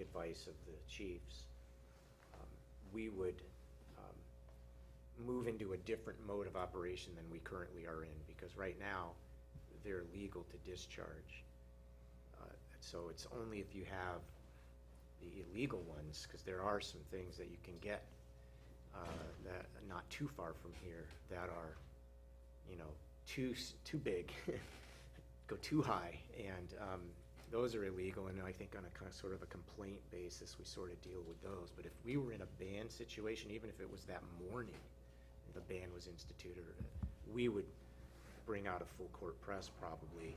advice of the chiefs, we would move into a different mode of operation than we currently are in, because right now they're legal to discharge. So it's only if you have the illegal ones, because there are some things that you can get that are not too far from here that are, too big, go too high, and those are illegal. And I think on a kind of sort of a complaint basis, we sort of deal with those. But if we were in a ban situation, even if it was that morning the ban was instituted, we would bring out a full court press probably.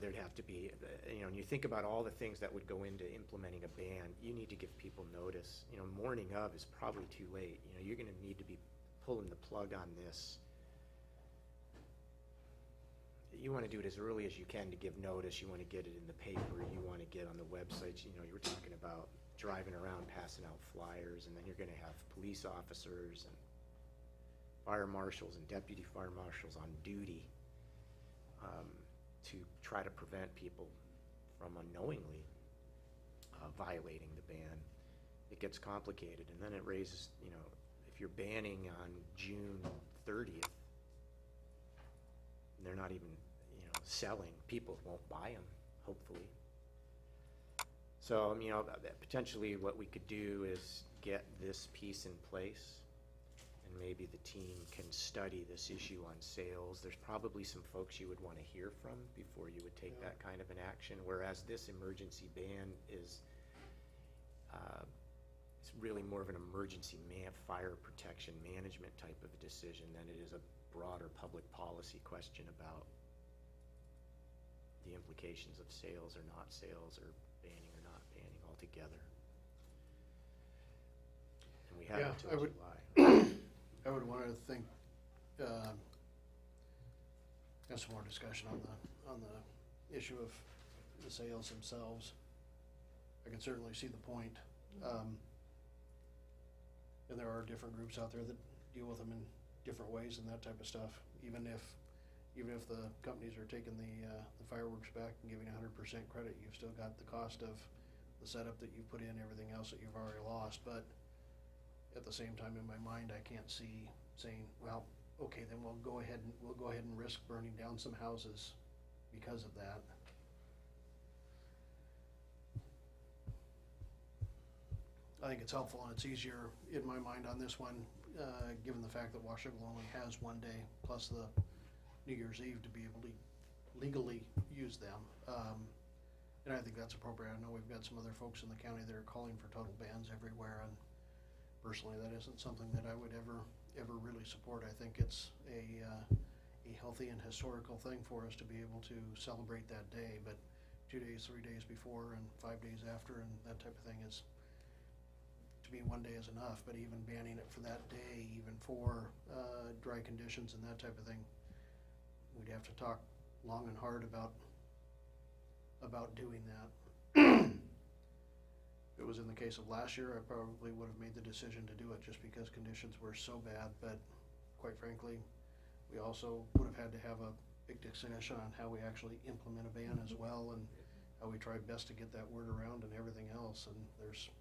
There'd have to be, and you think about all the things that would go into implementing a ban. You need to give people notice. Morning of is probably too late. You're going to need to be pulling the plug on this. You want to do it as early as you can to give notice. You want to get it in the paper. You want to get on the websites. You were talking about driving around passing out flyers, and then you're going to have police officers and fire marshals and deputy fire marshals on duty to try to prevent people from unknowingly violating the ban. It gets complicated, and then it raises, if you're banning on June 30th, and they're not even, selling, people won't buy them, hopefully. So, potentially what we could do is get this piece in place, and maybe the team can study this issue on sales. There's probably some folks you would want to hear from before you would take that kind of an action, whereas this emergency ban is it's really more of an emergency fire protection management type of a decision than it is a broader public policy question about the implications of sales or not sales, or banning or not banning altogether. And we have until July. I would want to think, have some more discussion on the issue of the sales themselves. I can certainly see the point. And there are different groups out there that deal with them in different ways and that type of stuff. Even if the companies are taking the fireworks back and giving 100% credit, you've still got the cost of the setup that you put in, everything else that you've already lost. But at the same time, in my mind, I can't see saying, well, okay, then we'll go ahead and risk burning down some houses because of that. I think it's helpful and it's easier in my mind on this one, given the fact that Washougal only has one day plus the New Year's Eve to be able to legally use them. And I think that's appropriate. I know we've got some other folks in the county that are calling for total bans everywhere, and personally that isn't something that I would ever really support. I think it's a healthy and historical thing for us to be able to celebrate that day, but 2 days, 3 days before and 5 days after and that type of thing is, to me, one day is enough. But even banning it for that day, even for dry conditions and that type of thing, we'd have to talk long and hard about doing that. If it was in the case of last year, I probably would have made the decision to do it just because conditions were so bad. But quite frankly, we also would have had to have a big discussion on how we actually implement a ban as well, and how we try best to get that word around and everything else. And there's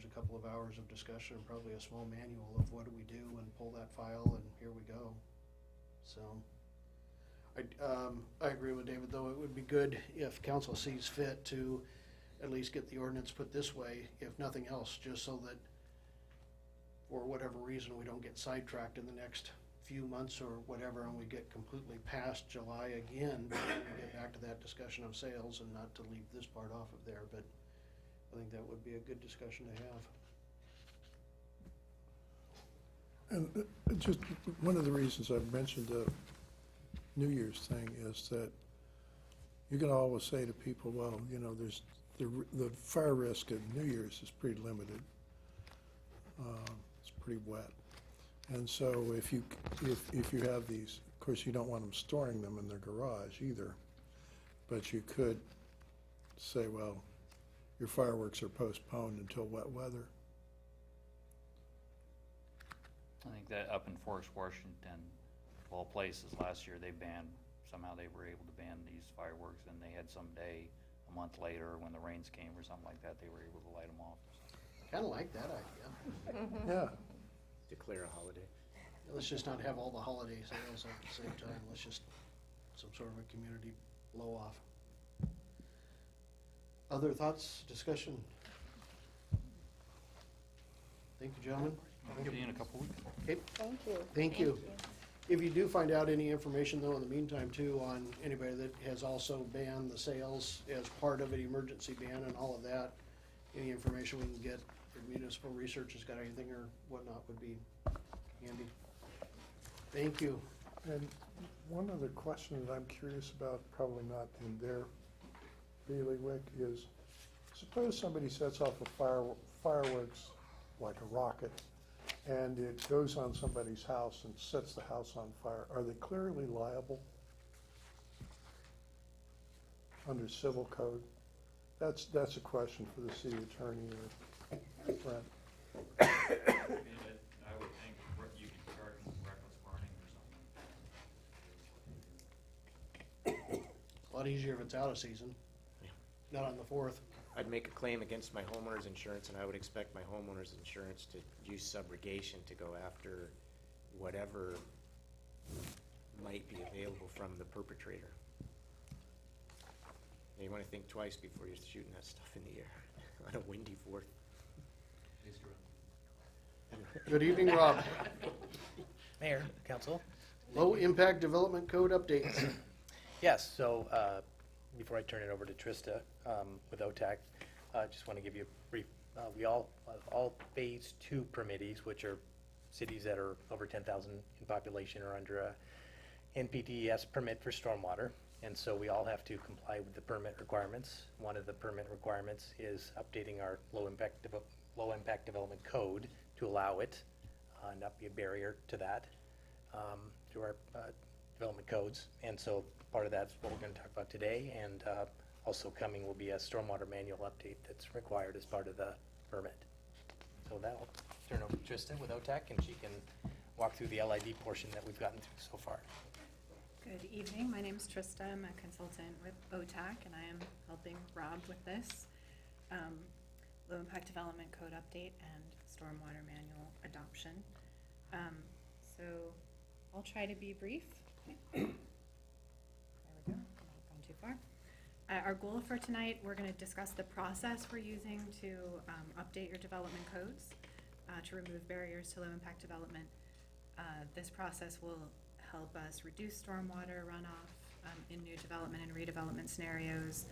a couple of hours of discussion and probably a small manual of what do we do, and pull that file and here we go. So I agree with David, though. It would be good if council sees fit to at least get the ordinance put this way, if nothing else, just so that for whatever reason we don't get sidetracked in the next few months or whatever, and we get completely past July again, but then we get back to that discussion of sales, and not to leave this part off of there. But I think that would be a good discussion to have. And just one of the reasons I've mentioned the New Year's thing is that you can always say to people, well, there's the fire risk at New Year's is pretty limited. It's pretty wet. And so if you have these, of course you don't want them storing them in their garage either, but you could say, well, your fireworks are postponed until wet weather. I think that up in Forest, Washington, of all places, last year they banned, somehow they were able to ban these fireworks, and they had some day a a month later, when the rains came or something like that, they were able to light them off. Kinda like that idea. Yeah, Declare a holiday. Let's just not have all the holiday sales at the same time. Let's just, some sort of a community blow off. Other thoughts, discussion? Thank you, gentlemen. I'll see you in a couple weeks. Okay, Thank you. thank you. If you do find out any information though, in the meantime too, on anybody that has also banned the sales as part of an emergency ban and all of that, any information we can get, if municipal research has got anything or whatnot would be handy. Thank you. and one other question that I'm curious about, probably not in their bailiwick, is suppose somebody sets off a fireworks like a rocket, and it goes on somebody's house and sets the house on fire. Are they clearly liable under civil code? That's a question for the city attorney or Brent. I would think you could charge them reckless burning or something. A lot easier if it's out of season, Yeah. not on the 4th. I'd make a claim against my homeowner's insurance, and I would expect my homeowner's insurance to use subrogation to go after whatever might be available from the perpetrator. You want to think twice before you're shooting that stuff in the air on a windy 4th. Good evening, Rob. Mayor, council. Low Impact Development Code updates. Yes, so before I turn it over to Trista with OTAC, I just want to give you a brief, we all phase 2 permittees, which are cities that are over 10,000 in population or under a NPDES permit for stormwater. And so we all have to comply with the permit requirements. One of the permit requirements is updating our low impact development code to allow it, not be a barrier to that, to our development codes. And so part of that's what we're going to talk about today, and also coming will be a stormwater manual update that's required as part of the permit. So that'll turn over to Trista with OTAC, and she can walk through the LID portion that we've gotten through so far. Good evening, my name is Trista, I'm a consultant with OTAC, and I am helping Rob with this low impact development code update and stormwater manual adoption. So I'll try to be brief. There we go, not gone too far. Our goal for tonight, we're going to discuss the process we're using to update your development codes to remove barriers to low impact development. This process will help us reduce stormwater runoff in new development and redevelopment scenarios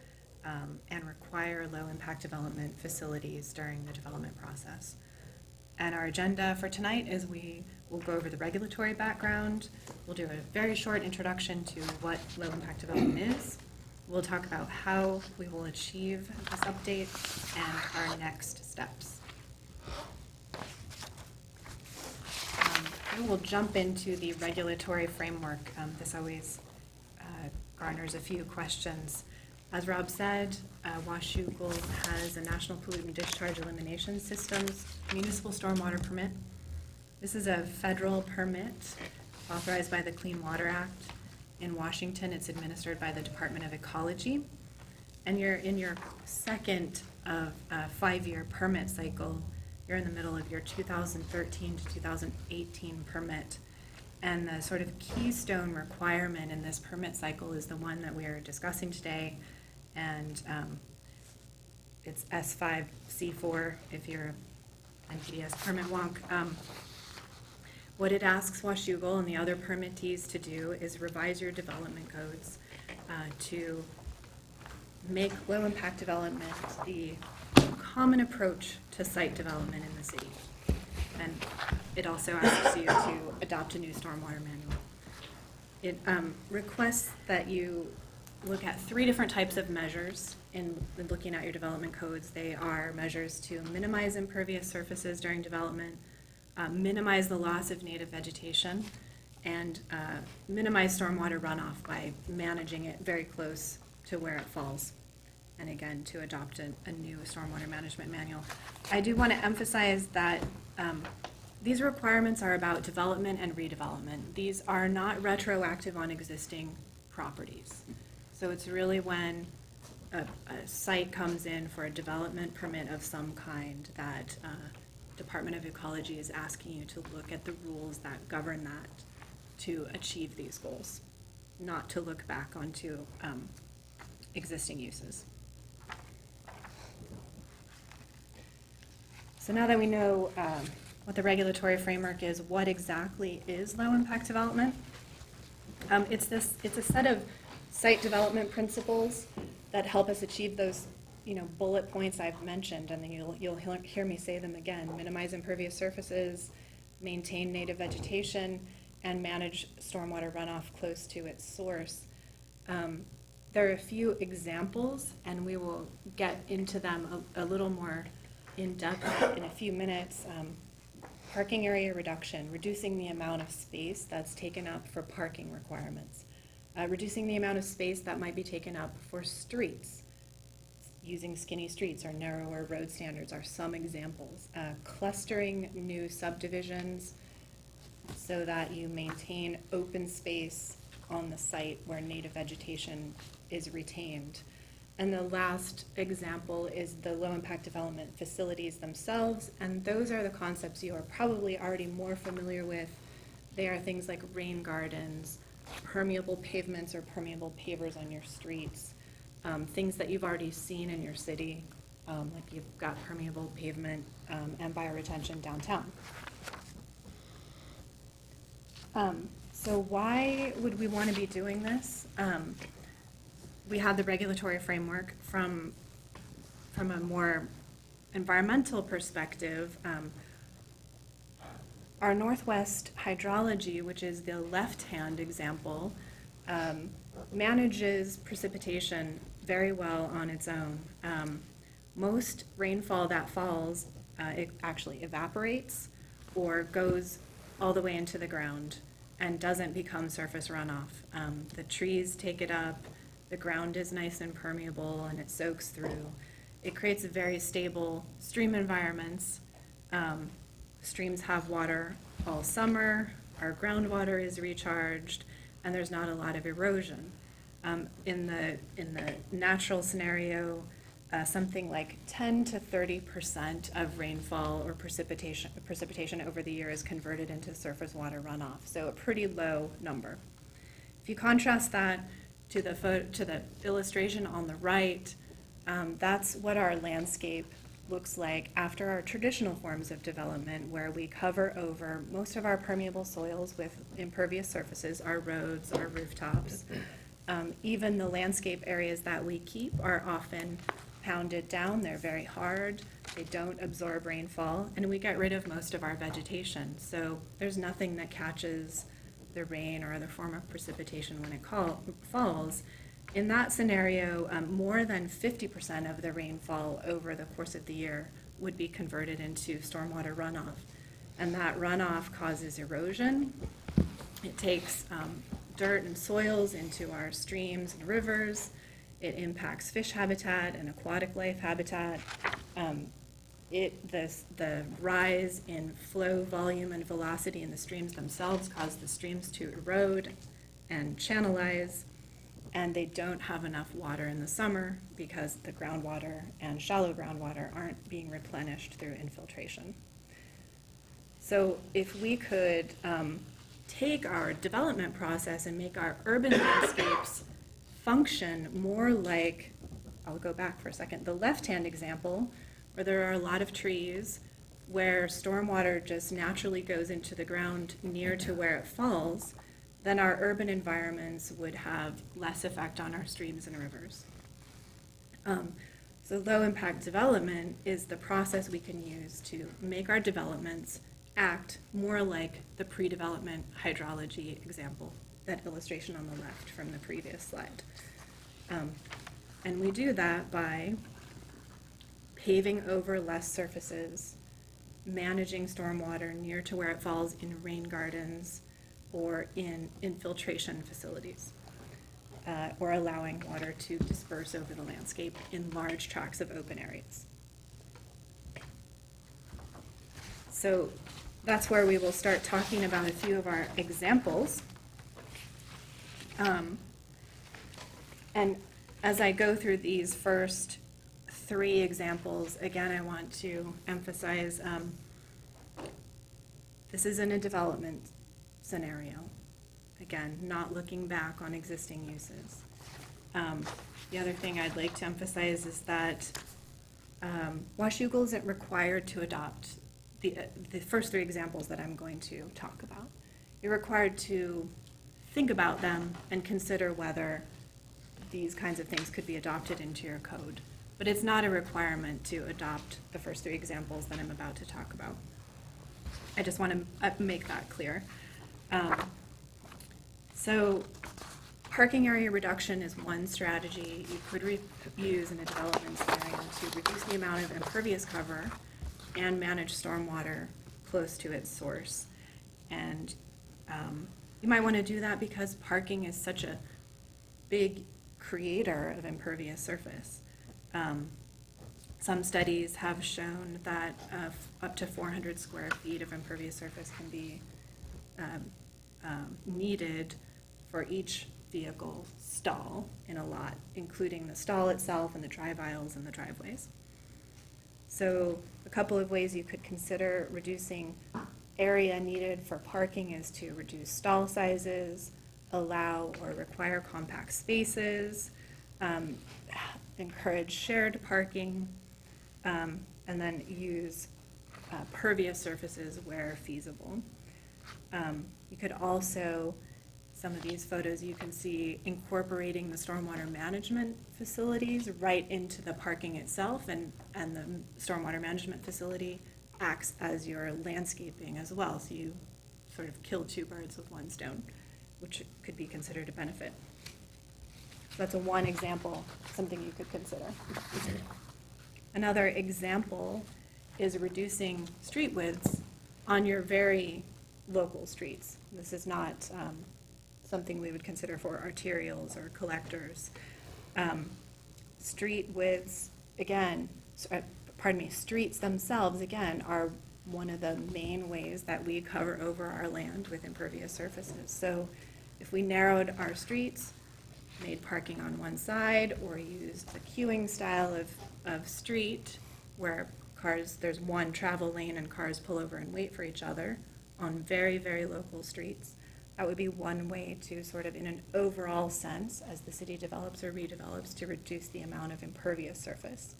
and require low impact development facilities during the development process. And our agenda for tonight is we will go over the regulatory background. We'll do a very short introduction to what low impact development is. We'll talk about how we will achieve this update and our next steps. We'll jump into the regulatory framework. This always garners a few questions. As Rob said, Washougal has a National Pollutant Discharge Elimination Systems municipal stormwater permit. This is a federal permit authorized by the Clean Water Act. In Washington, it's administered by the Department of Ecology. And you're in your second of a 5-year permit cycle. You're in the middle of your 2013 to 2018 permit. And the sort of keystone requirement in this permit cycle is the one that we are discussing today. And it's S5C4 if you're NPDES permit wonk. What it asks Washougal and the other permittees to do is revise your development codes to make low impact development the common approach to site development in the city. And it also asks you to adopt a new stormwater manual. It requests that you look at 3 different types of measures in looking at your development codes. They are measures to minimize impervious surfaces during development, minimize the loss of native vegetation, and minimize stormwater runoff by managing it very close to where it falls. And again, to adopt a new stormwater management manual. I do want to emphasize that these requirements are about development and redevelopment. These are not retroactive on existing properties. So it's really when a site comes in for a development permit of some kind, that Department of Ecology is asking you to look at the rules that govern that to achieve these goals, not to look back onto existing uses. So now that we know what the regulatory framework is, what exactly is low-impact development? It's a set of site development principles that help us achieve those, bullet points I've mentioned, and then you'll hear me say them again. Minimize impervious surfaces, maintain native vegetation, and manage stormwater runoff close to its source. There are a few examples, and we will get into them a little more in depth in a few minutes. Parking area reduction, reducing the amount of space that's taken up for parking requirements. Reducing the amount of space that might be taken up for streets. Using skinny streets or narrower road standards are some examples. Clustering new subdivisions so that you maintain open space on the site where native vegetation is retained. And the last example is the low-impact development facilities themselves, and those are the concepts you are probably already more familiar with. They are things like rain gardens, permeable pavements or permeable pavers on your streets, things that you've already seen in your city, like you've got permeable pavement and bioretention downtown. So why would we want to be doing this? We have the regulatory framework from a more environmental perspective. Our Northwest hydrology, which is the left-hand example, manages precipitation very well on its own. Most rainfall that falls, it actually evaporates or goes all the way into the ground and doesn't become surface runoff. The trees take it up, the ground is nice and permeable, and it soaks through. It creates very stable stream environments. Streams have water all summer, our groundwater is recharged, and there's not a lot of erosion. In the natural scenario, something like 10 to 30% of rainfall or precipitation over the year is converted into surface water runoff, so a pretty low number. If you contrast that to the illustration on the right, that's what our landscape looks like after our traditional forms of development, where we cover over most of our permeable soils with impervious surfaces, our roads, our rooftops. Even the landscape areas that we keep are often pounded down. They're very hard, they don't absorb rainfall, and we get rid of most of our vegetation. So there's nothing that catches the rain or other form of precipitation when it falls. In that scenario, more than 50% of the rainfall over the course of the year would be converted into stormwater runoff. And that runoff causes erosion. It takes dirt and soils into our streams and rivers. It impacts fish habitat and aquatic life habitat. The rise in flow, volume, and velocity in the streams themselves cause the streams to erode and channelize, and they don't have enough water in the summer because the groundwater and shallow groundwater aren't being replenished through infiltration. So if we could take our development process and make our urban landscapes function more like, I'll go back for a second, the left-hand example, where there are a lot of trees, where stormwater just naturally goes into the ground near to where it falls, then our urban environments would have less effect on our streams and rivers. So low-impact development is the process we can use to make our developments act more like the pre-development hydrology example, that illustration on the left from the previous slide. And we do that by paving over less surfaces, managing stormwater near to where it falls in rain gardens or in infiltration facilities, or allowing water to disperse over the landscape in large tracts of open areas. So that's where we will start talking about a few of our examples. And as I go through these first three examples, again, I want to emphasize, this isn't a development scenario. Again, not looking back on existing uses. The other thing I'd like to emphasize is that Washougal isn't required to adopt the first three examples that I'm going to talk about. You're required to think about them and consider whether these kinds of things could be adopted into your code. But it's not a requirement to adopt the first three examples that I'm about to talk about. I just want to make that clear. So parking area reduction is one strategy you could use in a development scenario to reduce the amount of impervious cover and manage stormwater close to its source. And you might want to do that because parking is such a big creator of impervious surface. Some studies have shown that up to 400 square feet of impervious surface can be needed for each vehicle stall in a lot, including the stall itself and the drive aisles and the driveways. So a couple of ways you could consider reducing area needed for parking is to reduce stall sizes, allow or require compact spaces, encourage shared parking, and then use pervious surfaces where feasible. You could also, some of these photos you can see incorporating the stormwater management facilities right into the parking itself, and the stormwater management facility acts as your landscaping as well. So you sort of kill two birds with one stone, which could be considered a benefit. So that's one example, something you could consider. Another example is reducing street widths on your very local streets. This is not something we would consider for arterials or collectors. Street widths, again, streets themselves, again, are one of the main ways that we cover over our land with impervious surfaces. So if we narrowed our streets, made parking on one side, or used the queuing style of street where there's one travel lane and cars pull over and wait for each other on very, very local streets, that would be one way to sort of, in an overall sense, as the city develops or redevelops, to reduce the amount of impervious surface.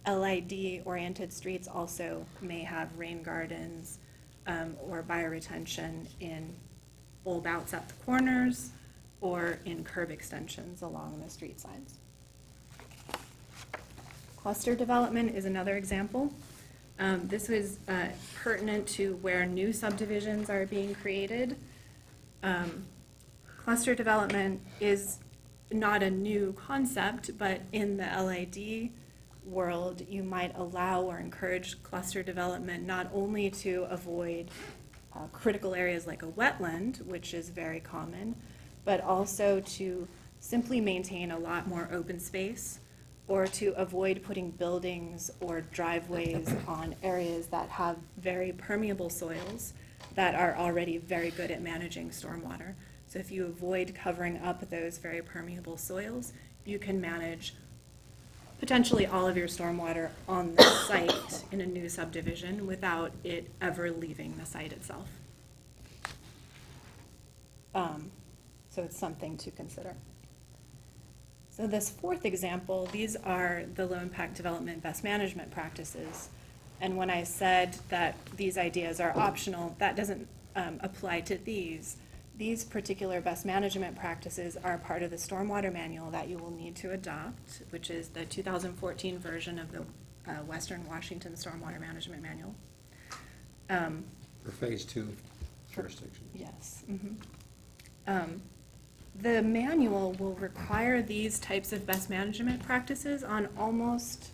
LID-oriented streets also may have rain gardens or bioretention in bulb outs at the corners or in curb extensions along the street sides. Cluster development is another example. This was pertinent to where new subdivisions are being created. Cluster development is not a new concept, but in the LID world, you might allow or encourage cluster development not only to avoid critical areas like a wetland, which is very common, but also to simply maintain a lot more open space, or to avoid putting buildings or driveways on areas that have very permeable soils that are already very good at managing stormwater. So if you avoid covering up those very permeable soils, you can manage potentially all of your stormwater on the site in a new subdivision without it ever leaving the site itself. So it's something to consider. So this fourth example, these are the low impact development best management practices. And when I said that these ideas are optional, that doesn't apply to these. These particular best management practices are part of the stormwater manual that you will need to adopt, which is the 2014 version of the Western Washington Stormwater Management Manual. For phase 2 jurisdiction. Yes. Mm-hmm. The manual will require these types of best management practices on almost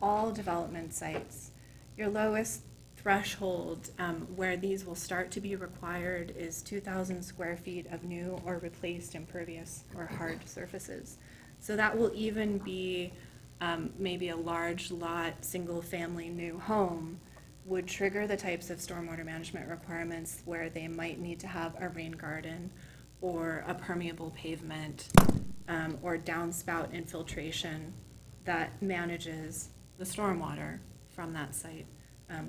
all development sites. Your lowest threshold where these will start to be required is 2,000 square feet of new or replaced impervious or hard surfaces. So that will even be maybe a large lot, single family new home would trigger the types of stormwater management requirements where they might need to have a rain garden or a permeable pavement or downspout infiltration that manages the stormwater from that site.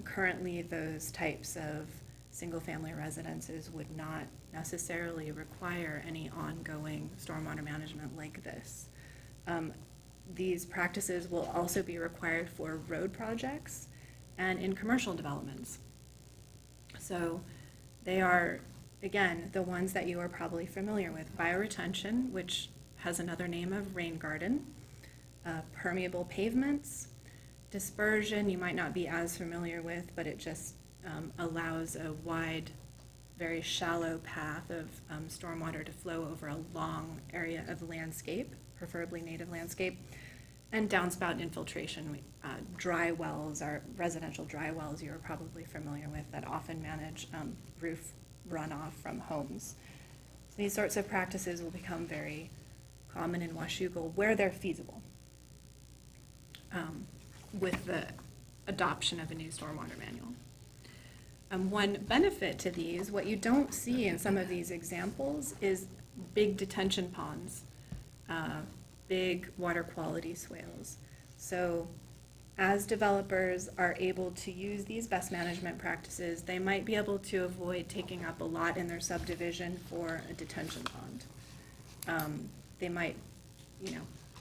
Currently, those types of single-family residences would not necessarily require any ongoing stormwater management like this. These practices will also be required for road projects and in commercial developments. So they are, again, the ones that you are probably familiar with. Bioretention, which has another name of rain garden, permeable pavements, dispersion you might not be as familiar with, but it just allows a wide, very shallow path of stormwater to flow over a long area of landscape, preferably native landscape. And downspout infiltration, dry wells, are residential dry wells you're probably familiar with that often manage roof runoff from homes. So these sorts of practices will become very common in Washougal where they're feasible with the adoption of a new stormwater manual. One benefit to these, what you don't see in some of these examples, is big detention ponds, big water quality swales. So as developers are able to use these best management practices, they might be able to avoid taking up a lot in their subdivision for a detention pond. They might,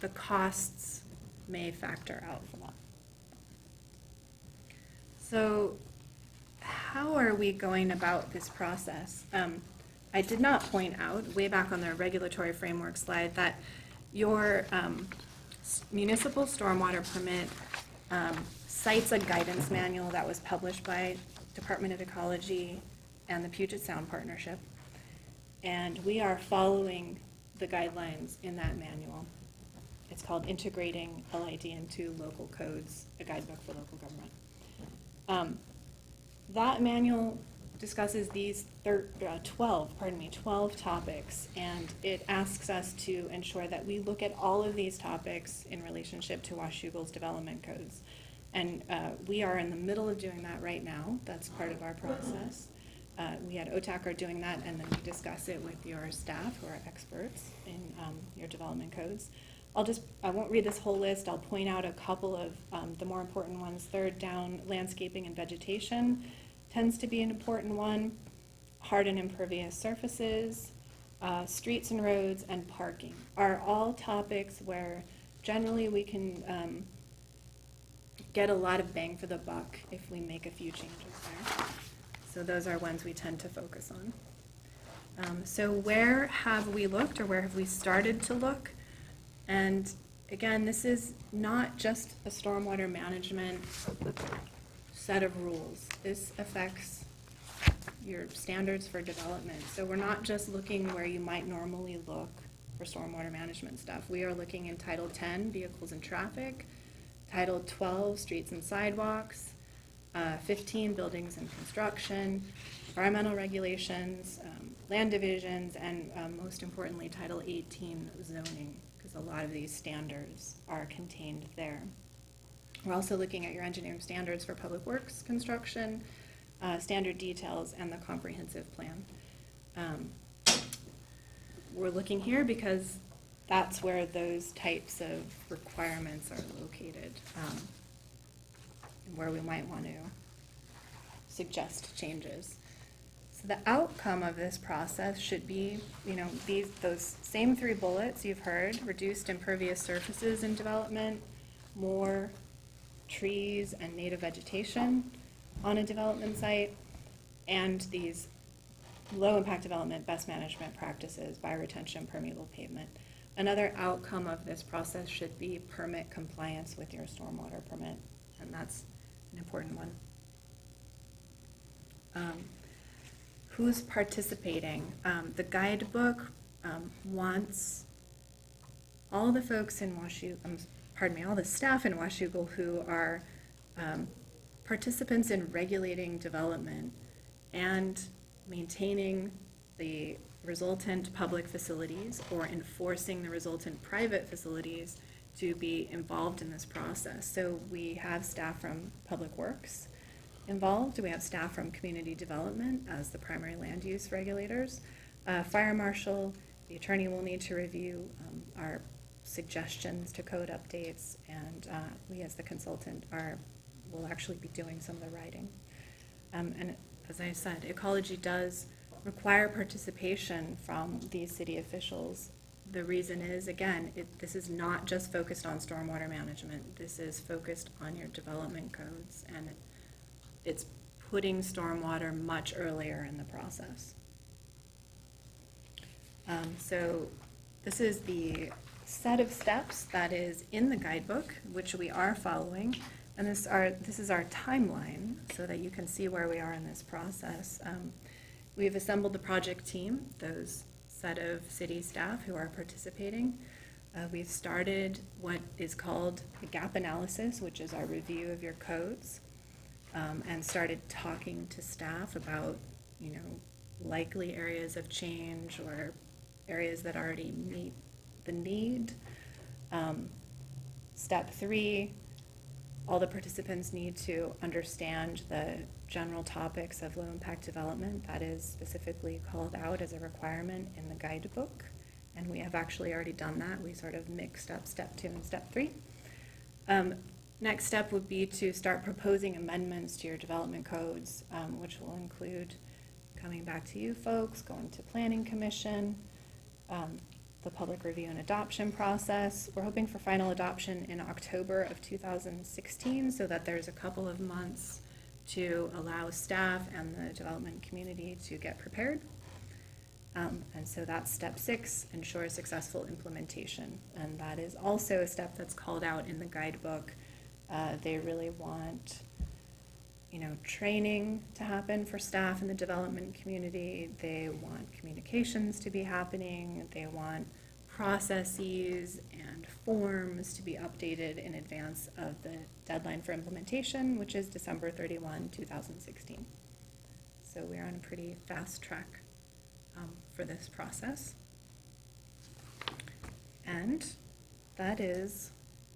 the costs may factor out for that. So how are we going about this process? I did not point out, way back on the regulatory framework slide, that your municipal stormwater permit cites a guidance manual that was published by Department of Ecology and the Puget Sound Partnership. And we are following the guidelines in that manual. It's called Integrating LID into Local Codes, a guidebook for local government. That manual discusses these 12 topics, and it asks us to ensure that we look at all of these topics in relationship to Washougal's development codes. And we are in the middle of doing that right now. That's part of our process. We at OTAC are doing that, and then we discuss it with your staff who are experts in your development codes. I won't read this whole list. I'll point out a couple of the more important ones. Third down, landscaping and vegetation tends to be an important one. Hard and impervious surfaces, streets and roads, and parking are all topics where generally we can get a lot of bang for the buck if we make a few changes there. So those are ones we tend to focus on. So where have we looked, or where have we started to look? And again, this is not just a stormwater management set of rules. This affects your standards for development. So we're not just looking where you might normally look for stormwater management stuff. We are looking in Title 10, Vehicles and Traffic, Title 12, Streets and Sidewalks, 15, Buildings and Construction, Environmental Regulations, Land Divisions, and most importantly, Title 18, Zoning, because a lot of these standards are contained there. We're also looking at your engineering standards for public works construction, standard details, and the comprehensive plan. We're looking here because that's where those types of requirements are located, and where we might want to suggest changes. So the outcome of this process should be, those same 3 bullets you've heard: reduced impervious surfaces in development, more trees and native vegetation on a development site, and these low-impact development best management practices, bioretention, permeable pavement. Another outcome of this process should be permit compliance with your stormwater permit, and that's an important one. Who's participating? The guidebook wants all the folks in all the staff in Washougal who are participants in regulating development and maintaining the resultant public facilities or enforcing the resultant private facilities to be involved in this process. So we have staff from Public Works involved. We have staff from Community Development as the primary land use regulators, Fire Marshal, the attorney will need to review our suggestions to code updates, and we as the consultant will actually be doing some of the writing. And as I said, ecology does require participation from these city officials. The reason is, again, this is not just focused on stormwater management. This is focused on your development codes, and it's putting stormwater much earlier in the process. So this is the set of steps that is in the guidebook, which we are following. And this is our timeline so that you can see where we are in this process. We've assembled the project team, those set of city staff who are participating. We've started what is called a gap analysis, which is our review of your codes, and started talking to staff about, likely areas of change or areas that already meet the need. Step 3, all the participants need to understand the general topics of low impact development. That is specifically called out as a requirement in the guidebook, and we have actually already done that. We sort of mixed up step 2 and step 3. Next step would be to start proposing amendments to your development codes, which will include coming back to you folks, going to Planning Commission, the public review and adoption process. We're hoping for final adoption in October of 2016, so that there's a couple of months to allow staff and the development community to get prepared. And so that's step 6, ensure successful implementation. And that is also a step that's called out in the guidebook. They really want, training to happen for staff in the development community. They want communications to be happening. They want processes and forms to be updated in advance of the deadline for implementation, which is December 31, 2016. So we're on a pretty fast track for this process. And that is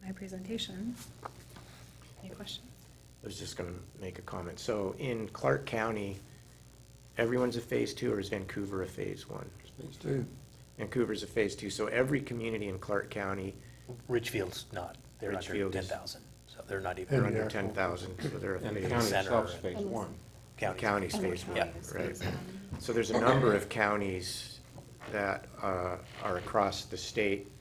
my presentation. Any questions? I was just gonna make a comment. So in Clark County, everyone's a phase 2, or is Vancouver a phase 1? Phase 2. Vancouver's a phase 2, so every community in Clark County, Ridgefield's not, they're under Ridgefield is- 10,000, so they're not they're even. under Yeah. 10,000, so they're a And the phase. county Center itself's and- phase 1. County's phase 1, Yeah. right. So there's a number of counties that are across the state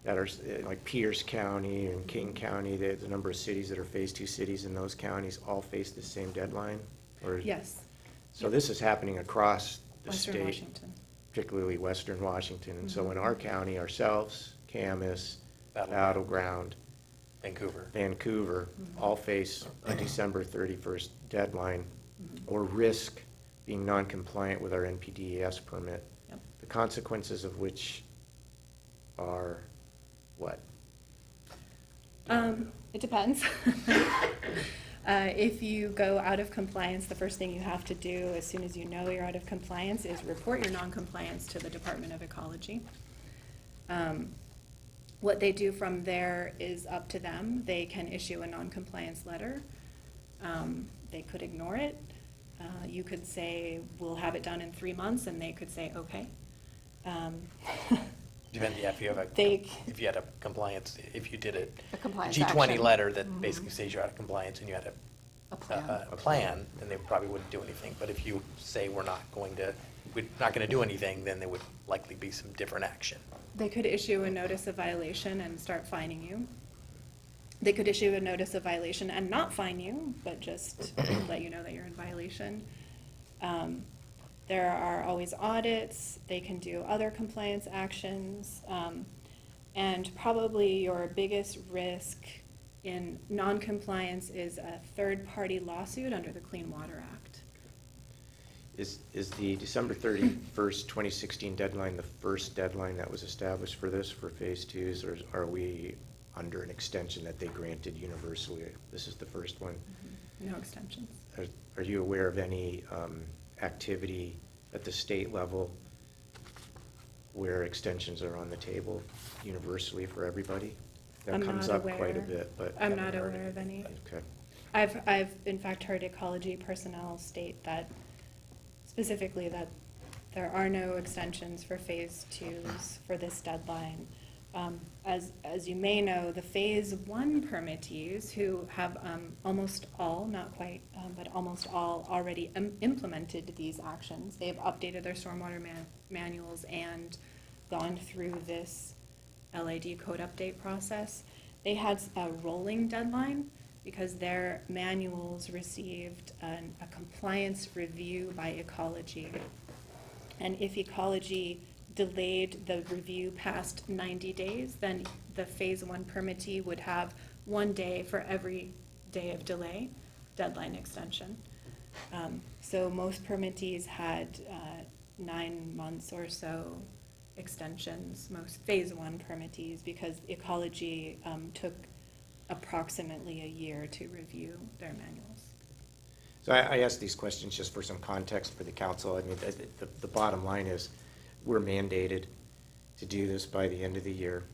that are, like Pierce County and King County, the number of cities that are phase 2 cities in those counties all face the same deadline? Or Yes, So this is happening across the Western state, Washington. particularly Western Washington. And so in our county, ourselves, Camas, Battleground, Vancouver, all face a December 31st deadline or risk being non-compliant with our NPDES permit. Yep. The consequences of which are what? It depends. If you go out of compliance, the first thing you have to do as soon as you know you're out of compliance is report your non-compliance to the Department of Ecology. What they do from there is up to them. They can issue a non-compliance letter. They could ignore it. You could say, we'll have it done in 3 months, and they could say, okay. Depends, yeah, if you have They- if you had a compliance, if you did A compliance G20 action. letter that basically says you're out of compliance and you had A plan. a plan, then they probably wouldn't do anything. But if you say we're not going to do anything, then there would likely be some different action. They could issue a notice of violation and start fining you. They could issue a notice of violation and not fine you, but just let you know that you're in violation. There are always audits. They can do other compliance actions. And probably your biggest risk in non-compliance is a third-party lawsuit under the Clean Water Act. Is the December 31st, 2016 deadline the first deadline that was established for this, for phase 2s, or are we under an extension that they granted universally? This is the first one. No extensions. Are you aware of any activity at the state level where extensions are on the table universally for everybody? That I'm comes not up quite a aware. bit, but. I'm haven't not heard aware of any. Okay. I've in fact heard ecology personnel state that specifically that There are no extensions for phase twos for this deadline. As you may know, the phase one permittees who have almost all, not quite, but almost all already implemented these actions. They've updated their stormwater manuals and gone through this LID code update process. They had a rolling deadline because their manuals received a compliance review by ecology. And if ecology delayed the review past 90 days, then the phase one permittee would have 1 day for every day of delay, deadline extension. So most permittees had 9 months or so extensions, most phase one permittees, because ecology took approximately a year to review their manuals. So I asked these questions just for some context for the council. I mean, the bottom line is, we're mandated to do this by the end of the year.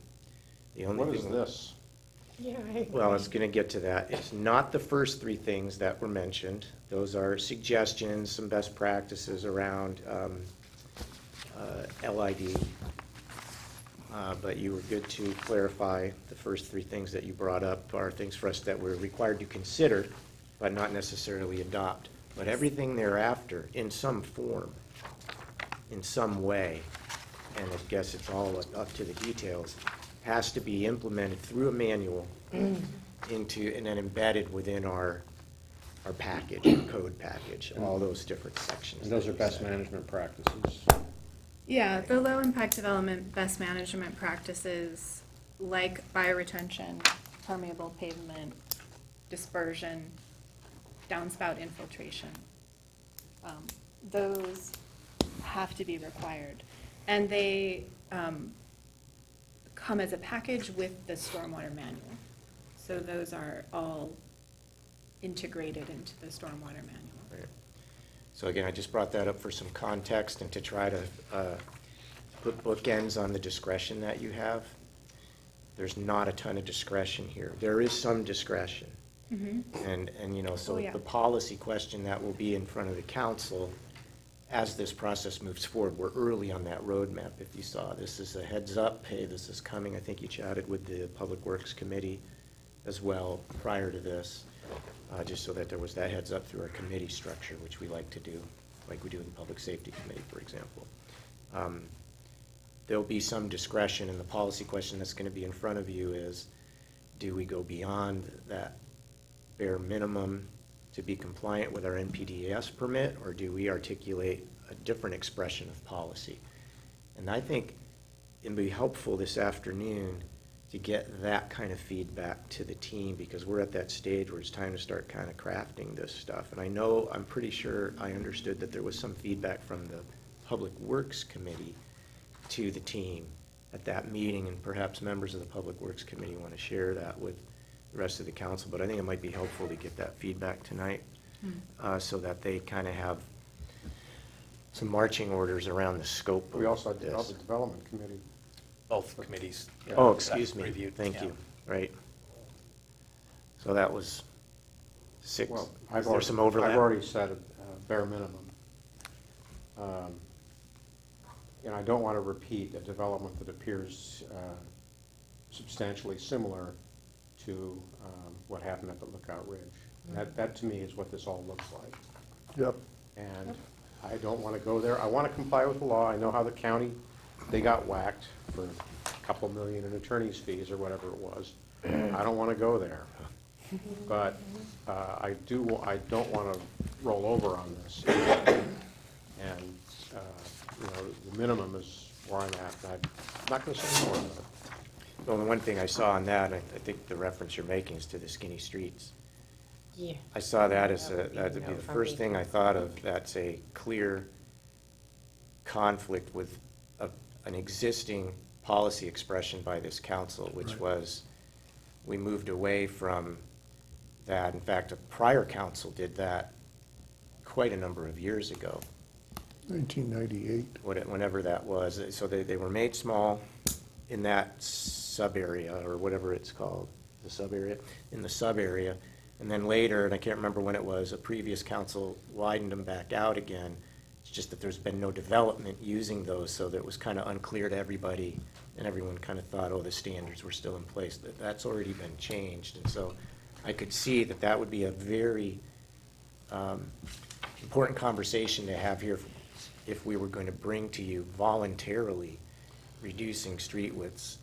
The only What is thing- this? Well, I was gonna get to that. It's not the first three things that were mentioned. Those are suggestions, some best practices around LID. But you were good to clarify the first three things that you brought up are things for us that we're required to consider, but not necessarily adopt. But everything thereafter, in some form, in some way, and I guess it's all up to the details, has to be implemented through a manual into, and then embedded within our package, our code package, all those different sections. And those that are you best said. management practices. Yeah, the low impact development best management practices like bioretention, permeable pavement, dispersion, downspout infiltration. Those have to be required. And they come as a package with the stormwater manual. So those are all integrated into the stormwater manual. Right. So again, I just brought that up for some context and to try to put bookends on the discretion that you have. There's not a ton of discretion here. There is some discretion. And you know, so Oh, yeah. the policy question that will be in front of the council as this process moves forward, we're early on that roadmap. If you saw, this is a heads up, hey, this is coming. I think you chatted with the Public Works Committee as well prior to this, just so that there was that heads up through our committee structure, which we like to do, like we do in the Public Safety Committee, for example. There'll be some discretion, and the policy question that's gonna be in front of you is, do we go beyond that bare minimum to be compliant with our NPDES permit, or do we articulate a different expression of policy? And I think it'd be helpful this afternoon to get that kind of feedback to the team, because we're at that stage where it's time to start kind of crafting this stuff. And I know, I'm pretty sure I understood that there was some feedback from the Public Works Committee to the team at that meeting, and perhaps members of the Public Works Committee want to share that with the rest of the council. But I think it might be helpful to get that feedback tonight, so that they kind of have some marching orders around the scope of We also had this. the Development Committee. Both committees. Oh, excuse me, Reviewed, thank yeah. you, right. So that was 6, Well, is there some overlap? I've already said bare minimum. And I don't want to repeat a development that appears substantially similar to what happened at the Lookout Ridge. That to me is what this all looks like. Yep. And I don't want to go there. I want to comply with the law. I know how the county, they got whacked for a couple million in attorney's fees or whatever it was. I don't want to go there. But I don't want to roll over on this. And, you know, the minimum is where I'm at. I'm not going to say more than that. Well, the one thing I saw on that, and I think the reference you're making is to the skinny streets. Yeah. I saw that as That would be that'd be no the from first me. thing I thought of, that's a clear conflict with an existing policy expression by this council, which was, we moved away from that. In fact, a prior council did that quite a number of years ago, 1998. whenever that was. So they were made small in that sub-area, or whatever it's called, the sub-area, in the sub-area. And then later, and I can't remember when it was, a previous council widened them back out again, It's just that there's been no development using those, so that it was kind of unclear to everybody, and everyone kind of thought, oh, the standards were still in place. That's already been changed, and so I could see that that would be a very important conversation to have here if we were going to bring to you voluntarily reducing street widths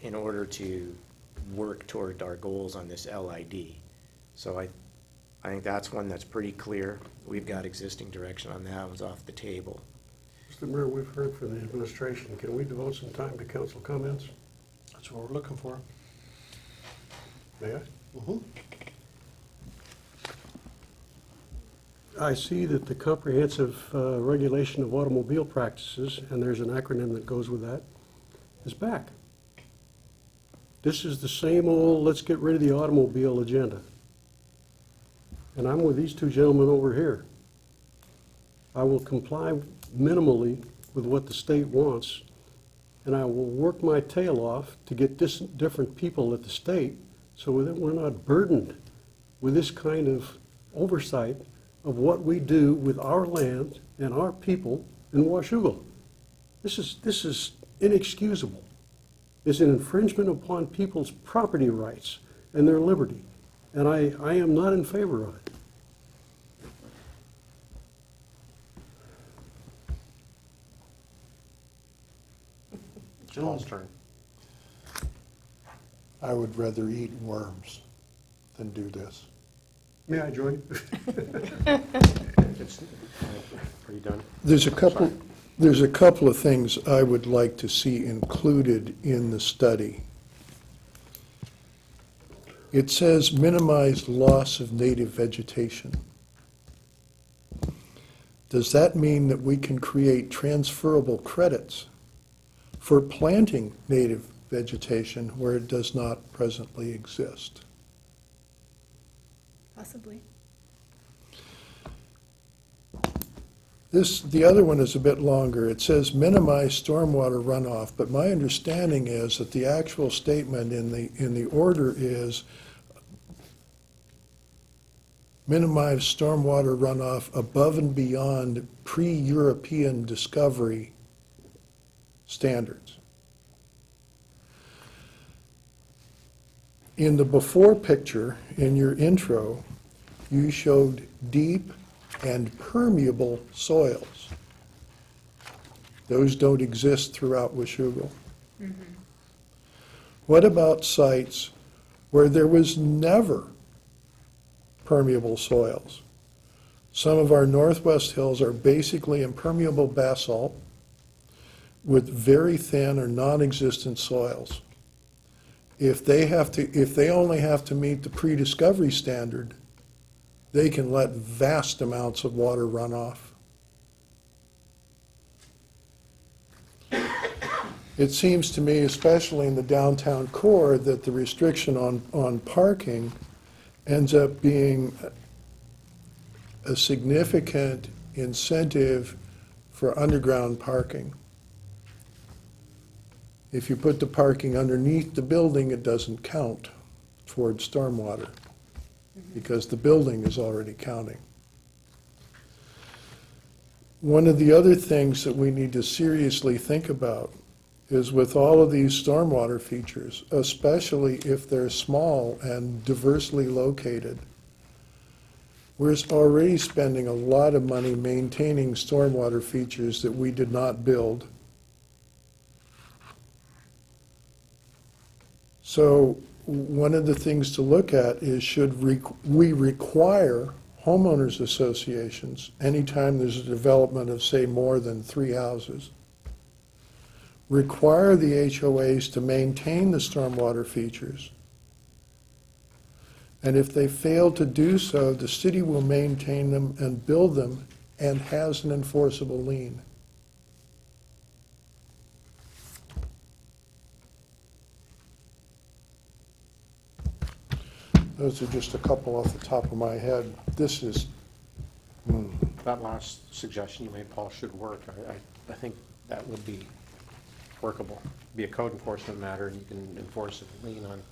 in order to work toward our goals on this LID. So I think that's one that's pretty clear. We've got existing direction on that, one's off the table. Mr. Mayor, we've heard from the administration. Can we devote some time to council comments? That's what we're looking for. May I? Mhm. I see that the comprehensive regulation of automobile practices, and there's an acronym that goes with that, is back. This is the same old, let's get rid of the automobile agenda. And I'm with these two gentlemen over here. I will comply minimally with what the state wants, and I will work my tail off to get different people at the state so that we're not burdened with this kind of oversight of what we do with our land and our people in Washougal. This is inexcusable. It's an infringement upon people's property rights and their liberty, and I am not in favor of it. Gentleman's turn. I would rather eat worms than do this. May I join? Are you done? There's a couple of things I would like to see included in the study. It says minimize loss of native vegetation. Does that mean that we can create transferable credits for planting native vegetation where it does not presently exist? Possibly. The other one is a bit longer. It says minimize stormwater runoff, but my understanding is that the actual statement in the order is minimize stormwater runoff above and beyond pre-European discovery standards. In the before picture, in your intro, you showed deep and permeable soils. Those don't exist throughout Washougal. What about sites where there was never permeable soils? Some of our northwest hills are basically impermeable basalt with very thin or non-existent soils. If they only have to meet the pre-discovery standard, they can let vast amounts of water run off. It seems to me, especially in the downtown core, that the restriction on parking ends up being a significant incentive for underground parking. If you put the parking underneath the building, it doesn't count towards stormwater because the building is already counting. One of the other things that we need to seriously think about is with all of these stormwater features, especially if they're small and diversely located, we're already spending a lot of money maintaining stormwater features that we did not build. So one of the things to look at is should we require homeowners associations anytime there's a development of, say, more than 3 houses, require the HOAs to maintain the stormwater features. And if they fail to do so, the city will maintain them and build them and has an enforceable lien. Those are just a couple off the top of my head. This is, That last suggestion you made, Paul, should work. I think that would be workable. Be a code enforcement matter, and you can enforce a lien on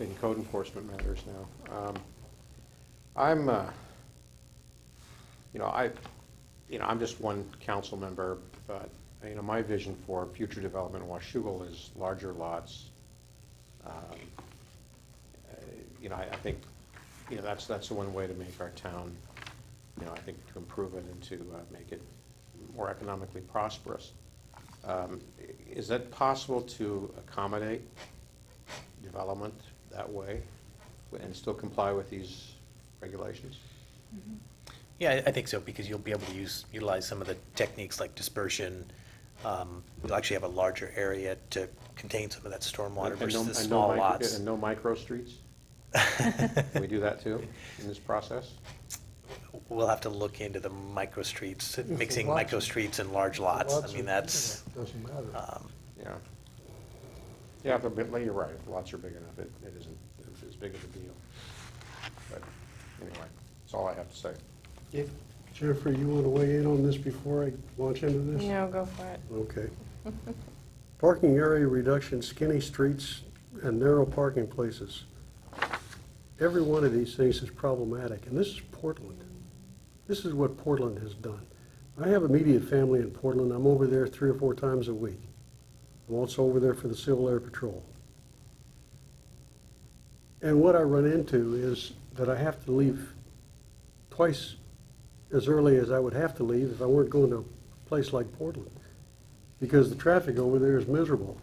in code enforcement matters now. I'm just one council member, but, my vision for future development in Washougal is larger lots. I think, that's the one way to make our town, I think to improve it and to make it more economically prosperous. Is that possible to accommodate development that way and still comply with these regulations? Yeah, I think so, because you'll be able to utilize some of the techniques like dispersion. You'll actually have a larger area to contain some of that stormwater versus the small lots. And no micro streets? Can we do that too in this process? We'll have to look into the micro streets, mixing lots micro of- streets and large lots. Lots I mean, are- that's, Doesn't matter. Yeah. Yeah, but you're right, if lots are big enough, it isn't as big of a deal. But anyway, that's all I have to say. Jennifer, you want to weigh in on this before I launch into this? No, go for it. Okay. Parking area reduction, skinny streets, and narrow parking places. Every one of these things is problematic, and this is Portland. This is what Portland has done. I have immediate family in Portland. I'm over there 3 or 4 times a week. I'm also over there for the Civil Air Patrol. And what I run into is that I have to leave twice as early as I would have to leave if I weren't going to a place like Portland, because the traffic over there is miserable,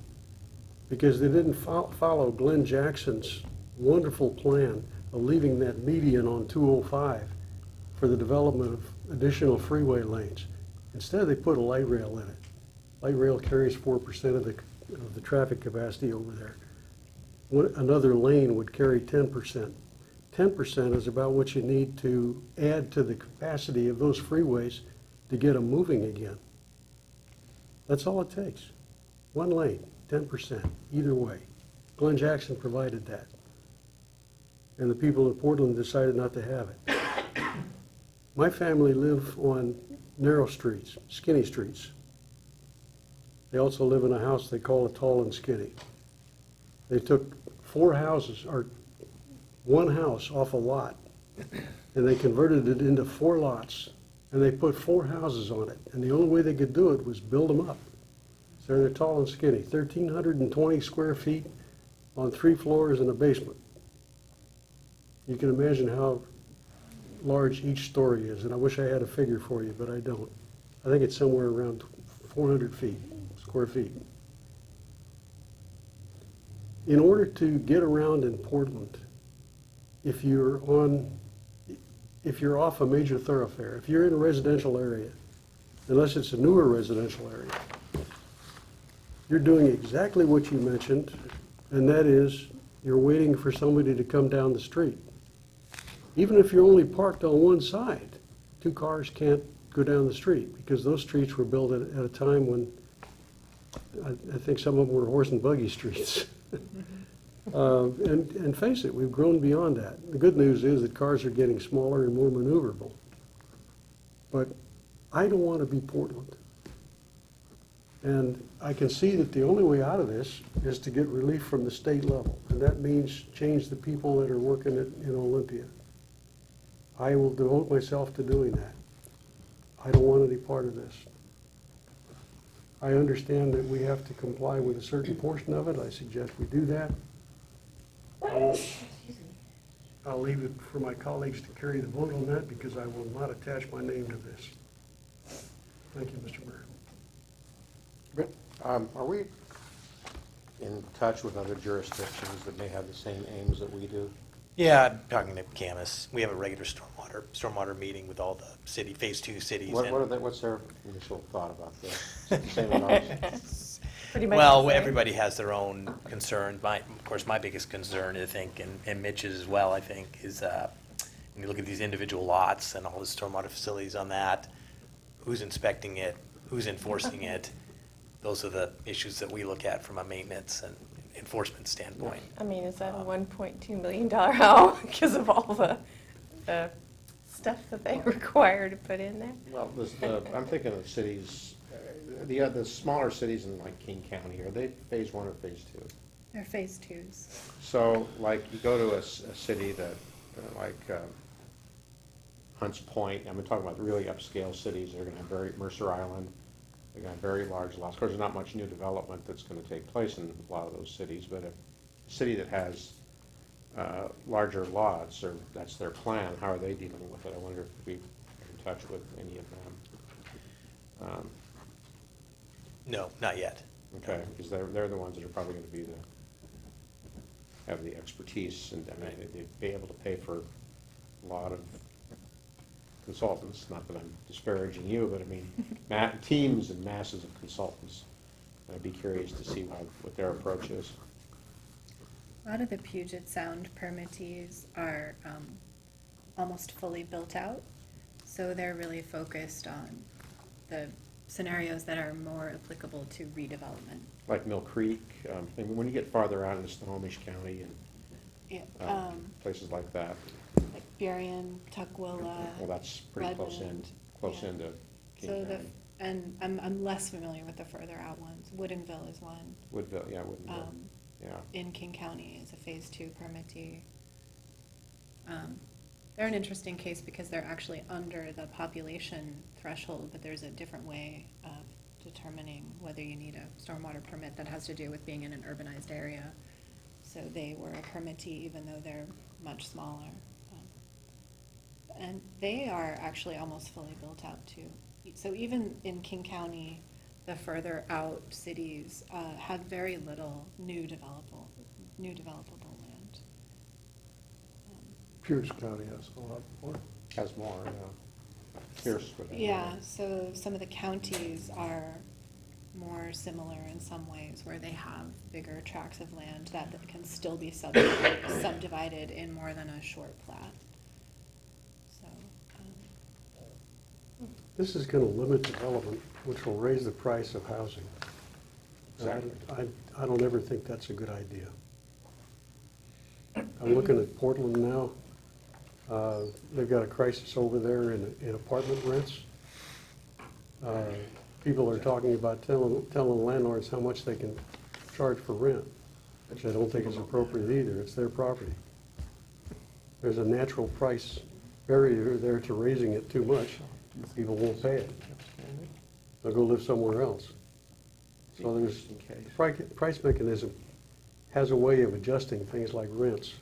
because they didn't follow Glenn Jackson's wonderful plan of leaving that median on 205 for the development of additional freeway lanes. Instead, they put a light rail in it. Light rail carries 4% of the traffic capacity over there. Another lane would carry 10%. 10% is about what you need to add to the capacity of those freeways to get them moving again. That's all it takes. One lane, 10%, either way. Glenn Jackson provided that. And the people of Portland decided not to have it. My family live on narrow streets, skinny streets. They also live in a house they call a tall and skinny. They took 4 houses, or 1 house off a lot, and they converted it into 4 lots, and they put 4 houses on it. And the only way they could do it was build them up. So they're tall and skinny, 1,320 square feet on 3 floors and a basement. You can imagine how large each story is, and I wish I had a figure for you, but I don't. I think it's somewhere around 400 square feet. In order to get around in Portland, if you're off a major thoroughfare, if you're in a residential area, unless it's a newer residential area, you're doing exactly what you mentioned, and that is you're waiting for somebody to come down the street. Even if you're only parked on one side, 2 cars can't go down the street, because those streets were built at a time when I think some of them were horse and buggy streets. And face it, we've grown beyond that. The good news is that cars are getting smaller and more maneuverable. But I don't want to be Portland. And I can see that the only way out of this is to get relief from the state level. And that means change the people that are working in Olympia. I will devote myself to doing that. I don't want any part of this. I understand that we have to comply with a certain portion of it. I suggest we do that. I'll leave it for my colleagues to carry the vote on that, because I will not attach my name to this. Thank you, Mr. Mayor. Are we in touch with other jurisdictions that may have the same aims that we do? yeah, I'm talking to Camus. We have a regular stormwater meeting with all the phase 2 cities. What's their initial thought about this? Is it the same as ours? Pretty much Well, the same. everybody has their own concerns. Of course, my biggest concern, I think, and Mitch's as well, I think, is when you look at these individual lots and all the stormwater facilities on that, who's inspecting it, who's enforcing it? Those are the issues that we look at from a maintenance and enforcement standpoint. I mean, is that a $1.2 million home because of all the stuff that they require to put in there? Well, I'm thinking of cities, the smaller cities in like King County, are they phase 1 or phase 2? They're phase 2s. So like you go to a city that, like Hunts Point, I'm talking about really upscale cities, they're gonna have Mercer Island, they're gonna have very large lots. Of course, there's not much new development that's gonna take place in a lot of those cities, but a city that has larger lots, or that's their plan, how are they dealing with it? I wonder if we're in touch with any of them. No, not yet. Okay, because they're the ones that are probably gonna be have the expertise, and I mean, they'd be able to pay for a lot of consultants, not that I'm disparaging you, but I mean, teams and masses of consultants. I'd be curious to see what their approach is. A lot of the Puget Sound permittees are almost fully built out, so they're really focused on the scenarios that are more applicable to redevelopment. Like Mill Creek, and when you get farther out into Snohomish County Yeah, and places like that, like Burien, Tukwila, well, that's pretty close Redmond, close yeah. into King So County. and I'm less familiar with the further out ones. Woodinville is one. Woodville, yeah, Woodville, yeah. In King County is a phase 2 permittee. They're an interesting case because they're actually under the population threshold, but there's a different way of determining whether you need a stormwater permit that has to do with being in an urbanized area. So they were a permittee even though they're much smaller. And they are actually almost fully built out too. So even in King County, the further out cities have very little new developable land. Pierce County has a lot more. Has more, yeah. Pierce would have Yeah, more. so some of the counties are more similar in some ways, where they have bigger tracts of land that can still be subdivided in more than a short plat. So, This is gonna limit development, which will raise the price of housing. Exactly. I don't ever think that's a good idea. I'm looking at Portland now. They've got a crisis over there in apartment rents. People are talking about telling landlords how much they can charge for rent, which I don't think is appropriate either. It's their property. There's a natural price barrier there to raising it too much. People won't pay it. They'll go live somewhere else. So there's, the price mechanism has a way of adjusting things like rents.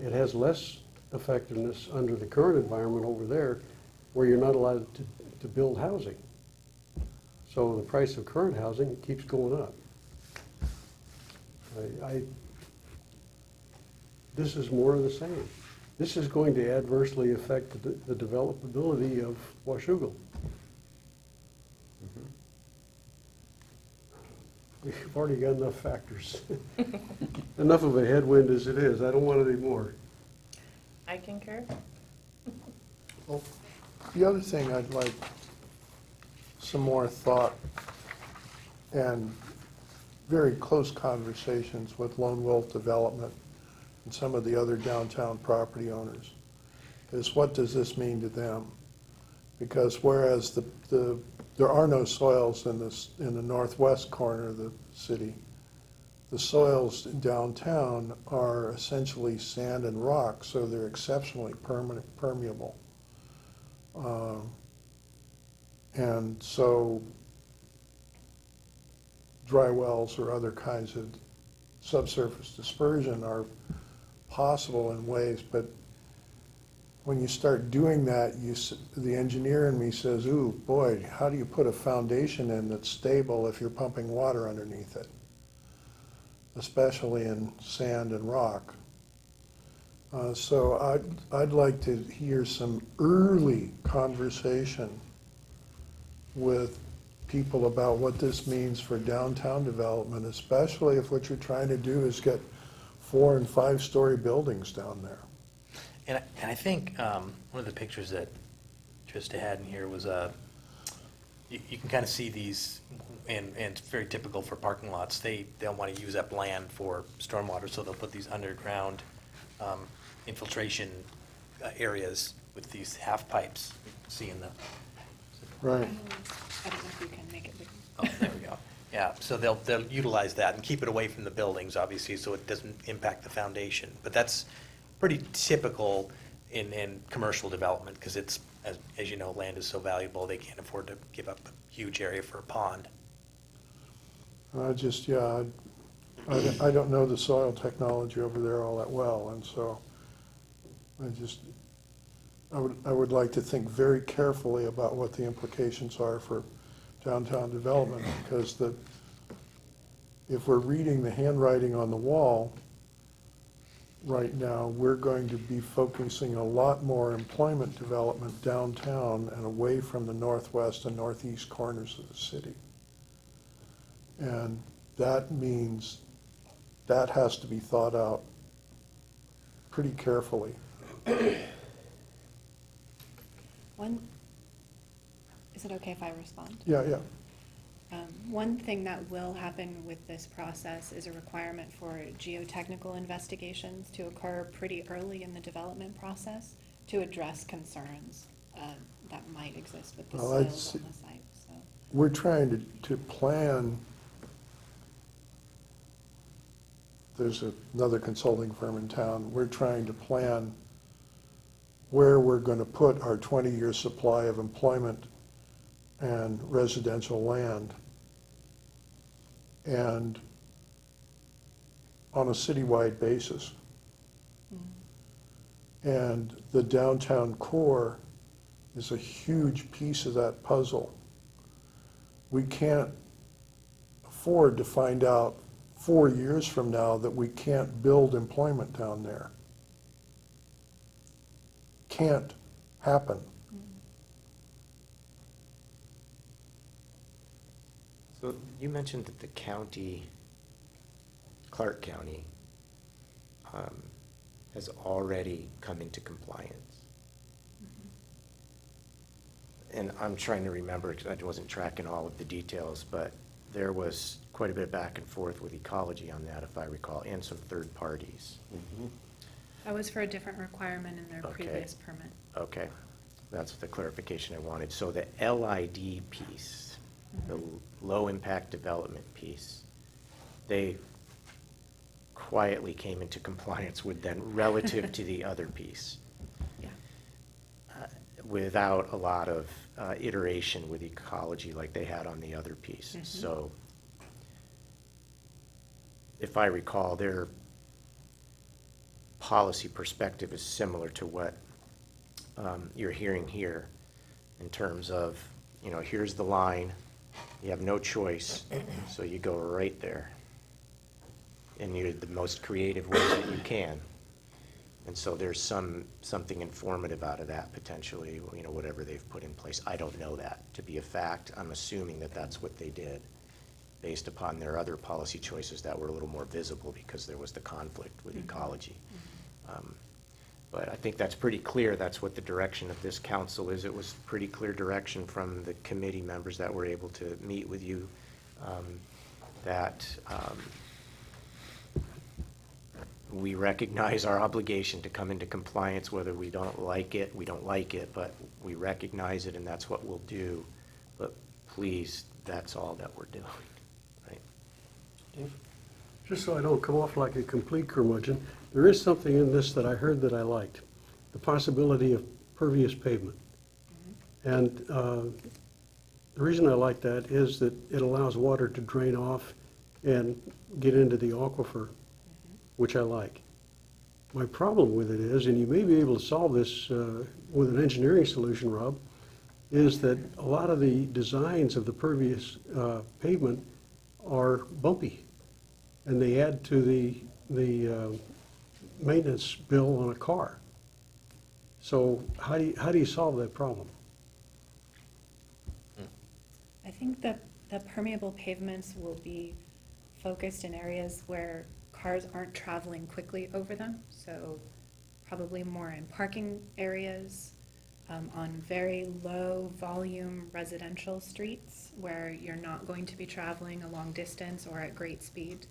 It has less effectiveness under the current environment over there, where you're not allowed to build housing. So the price of current housing keeps going up. This is more of the same. This is going to adversely affect the developability of Washougal. We've already got enough factors. Enough of a headwind as it is. I don't want any more. I concur. Well, the other thing I'd like some more thought and very close conversations with Lone Wolf Development and some of the other downtown property owners is, what does this mean to them? Because whereas there are no soils in the northwest corner of the city, the soils downtown are essentially sand and rock, so they're exceptionally permeable. And so dry wells or other kinds of subsurface dispersion are possible in ways, but when you start doing that, the engineer in me says, ooh, boy, how do you put a foundation in that's stable if you're pumping water underneath it? Especially in sand and rock. So I'd like to hear some early conversation with people about what this means for downtown development, especially if what you're trying to do is get 4- and 5-story buildings down there. And I think one of the pictures that Trista had in here was, you can kind of see these, and it's very typical for parking lots. They'll want to use up land for stormwater, so they'll put these underground infiltration areas with these half pipes. See in the. Right. I don't know if you can make it big. Oh, there we go. Yeah, so they'll utilize that and keep it away from the buildings, obviously, so it doesn't impact the foundation. But that's pretty typical in commercial development, because it's, as you know, land is so valuable, they can't afford to give up a huge area for a pond. I don't know the soil technology over there all that well, and so I would like to think very carefully about what the implications are for downtown development, because if we're reading the handwriting on the wall right now, we're going to be focusing a lot more employment development downtown and away from the northwest and northeast corners of the city. And that means that has to be thought out pretty carefully. Is it okay if I respond? Yeah. One thing that will happen with this process is a requirement for geotechnical investigations to occur pretty early in the development process to address concerns that might exist with the Well, soils on the site, so. We're trying to plan. There's another consulting firm in town. We're trying to plan where we're going to put our 20-year supply of employment and residential land. And on a citywide basis. And the downtown core is a huge piece of that puzzle. We can't afford to find out 4 years from now that we can't build employment down there. Can't happen. So you mentioned that the county, Clark County, has already come into compliance. And I'm trying to remember, because I wasn't tracking all of the details, but there was quite a bit of back and forth with ecology on that, if I recall, and some third parties. That was for a different requirement in their Okay. previous permit. Okay, that's the clarification I wanted. So the LID piece, the low-impact development piece, they quietly came into compliance with then relative to the other piece. Yeah. Without a lot of iteration with ecology like they had on the other piece. So if I recall, their policy perspective is similar to what you're hearing here in terms of, here's the line, you have no choice, so you go right there. And you're the most creative ways that you can. And so there's something informative out of that potentially, whatever they've put in place. I don't know that to be a fact. I'm assuming that that's what they did based upon their other policy choices that were a little more visible because there was the conflict with ecology. But I think that's pretty clear. That's what the direction of this council is. It was pretty clear direction from the committee members that were able to meet with you that we recognize our obligation to come into compliance, whether we don't like it, but we recognize it and that's what we'll do. But please, that's all that we're doing, right? Just so I don't come off like a complete curmudgeon, there is something in this that I heard that I liked, the possibility of pervious pavement. And the reason I like that is that it allows water to drain off and get into the aquifer, which I like. My problem with it is, and you may be able to solve this with an engineering solution, Rob, is that a lot of the designs of the pervious pavement are bumpy, and they add to the maintenance bill on a car. So how do you solve that problem? I think that the permeable pavements will be focused in areas where cars aren't traveling quickly over them, so probably more in parking areas, on very low volume residential streets where you're not going to be traveling a long distance or at great speed.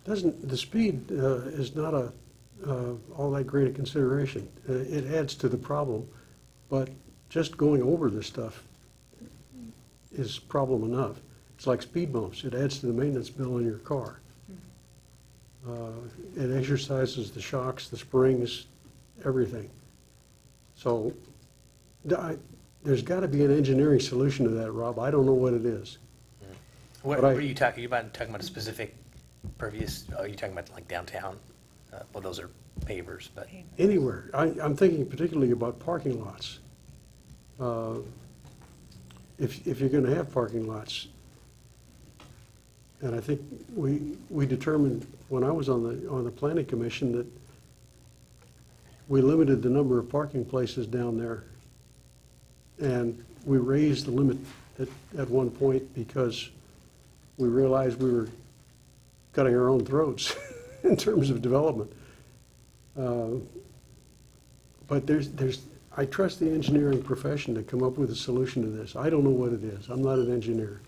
The speed is not all that great a consideration. It adds to the problem, but just going over this stuff is problem enough. It's like speed bumps. It adds to the maintenance bill in your car. It exercises the shocks, the springs, everything. So there's got to be an engineering solution to that, Rob. I don't know what it is. What But I- are you talking about? Talking about a specific pervious, are you talking about like downtown? Well, those are pavers, but. Anywhere. I'm thinking particularly about parking lots. If you're gonna have parking lots. And I think we determined, when I was on the planning commission, that we limited the number of parking places down there. And we raised the limit at one point because we realized we were cutting our own throats in terms of development. But I trust the engineering profession to come up with a solution to this. I don't know what it is. I'm not an engineer.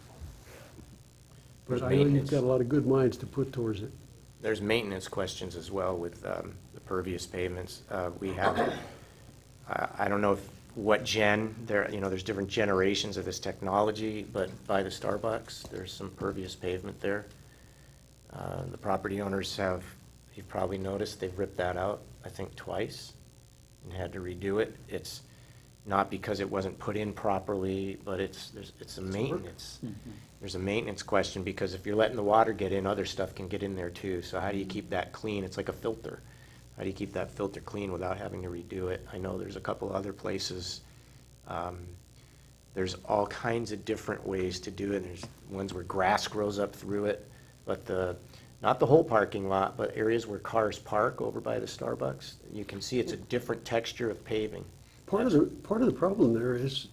But I know you've got a lot of good minds to put towards it. There's maintenance questions as well with the pervious pavements. We have, I don't know what gen, there's different generations of this technology, but by the Starbucks, there's some pervious pavement there. The property owners have, you've probably noticed, they've ripped that out, I think twice, and had to redo it. It's not because it wasn't put in properly, but it's a maintenance. There's a maintenance question, because if you're letting the water get in, other stuff can get in there too. So how do you keep that clean? It's like a filter. How do you keep that filter clean without having to redo it? I know there's a couple other places. There's all kinds of different ways to do it. There's ones where grass grows up through it, but not the whole parking lot, but areas where cars park over by the Starbucks. You can see it's a different texture of paving. Part of the problem there is,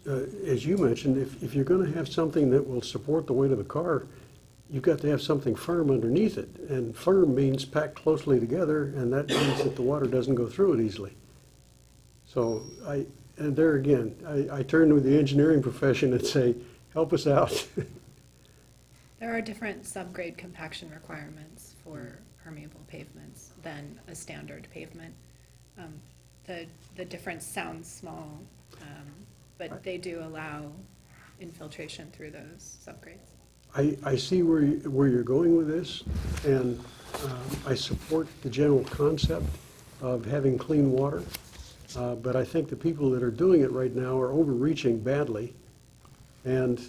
as you mentioned, if you're gonna have something that will support the weight of the car, you've got to have something firm underneath it. And firm means packed closely together, and that means that the water doesn't go through it easily. So and there again, I turn to the engineering profession and say, help us out. There are different subgrade compaction requirements for permeable pavements than a standard pavement. The difference sounds small, but they do allow infiltration through those subgrades. I see where you're going with this, and I support the general concept of having clean water, but I think the people that are doing it right now are overreaching badly, and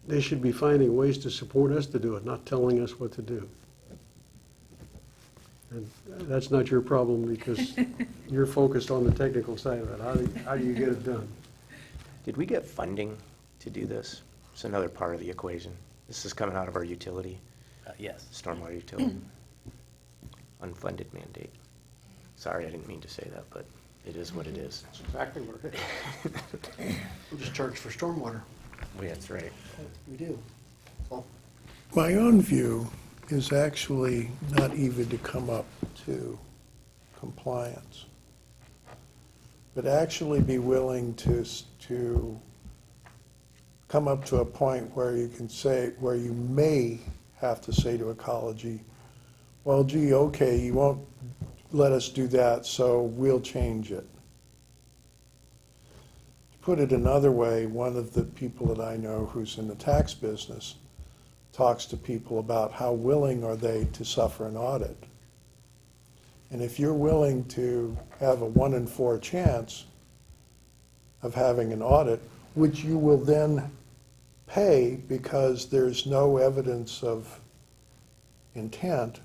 they should be finding ways to support us to do it, not telling us what to do. And that's not your problem, because you're focused on the technical side of it. How do you get it done? Did we get funding to do this? It's another part of the equation. This is coming out of our utility, Yes. stormwater utility. Unfunded mandate. Sorry, I didn't mean to say that, but it is what it is. That's exactly what it is. We'll just charge for stormwater. Well, that's right. We do. My own view is actually not even to come up to compliance, but actually be willing to come up to a point where you can say, where you may have to say to ecology, well, gee, okay, you won't let us do that, so we'll change it. Put it another way, one of the people that I know who's in the tax business talks to people about how willing are they to suffer an audit. And if you're willing to have a 1 in 4 chance of having an audit, which you will then pay because there's no evidence of intent,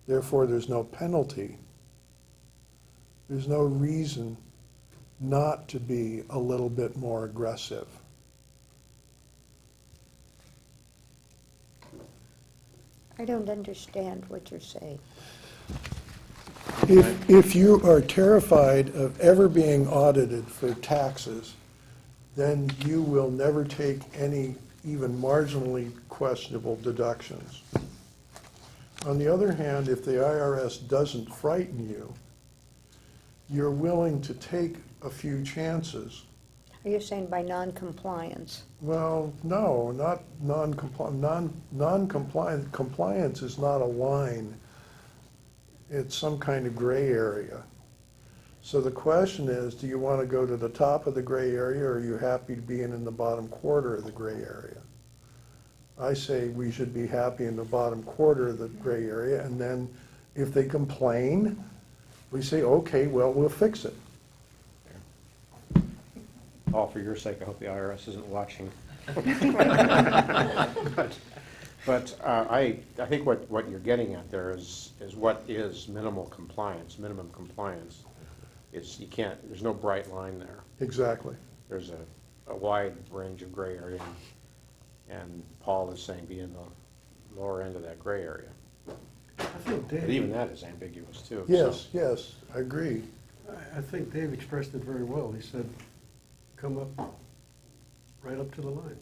therefore there's no penalty, there's no reason not to be a little bit more aggressive. I don't understand what you're saying. If you are terrified of ever being audited for taxes, then you will never take any even marginally questionable deductions. On the other hand, if the IRS doesn't frighten you, you're willing to take a few chances. Are you saying by non-compliance? Well, no, not non-compliant. Compliance is not a line. It's some kind of gray area. So the question is, do you want to go to the top of the gray area, or are you happy being in the bottom quarter of the gray area? I say we should be happy in the bottom quarter of the gray area, and then if they complain, We say, okay, well, we'll fix it. Paul, for your sake, I hope the IRS isn't watching. But I think what you're getting at there is what is minimum compliance. Is you can't, there's no bright line there. Exactly. There's a wide range of gray area, and Paul is saying be in the lower end of that gray area. I think But Dave, even that is ambiguous too. Yes, yes, I agree. I think Dave expressed it very well. He said, come up, right up to the line.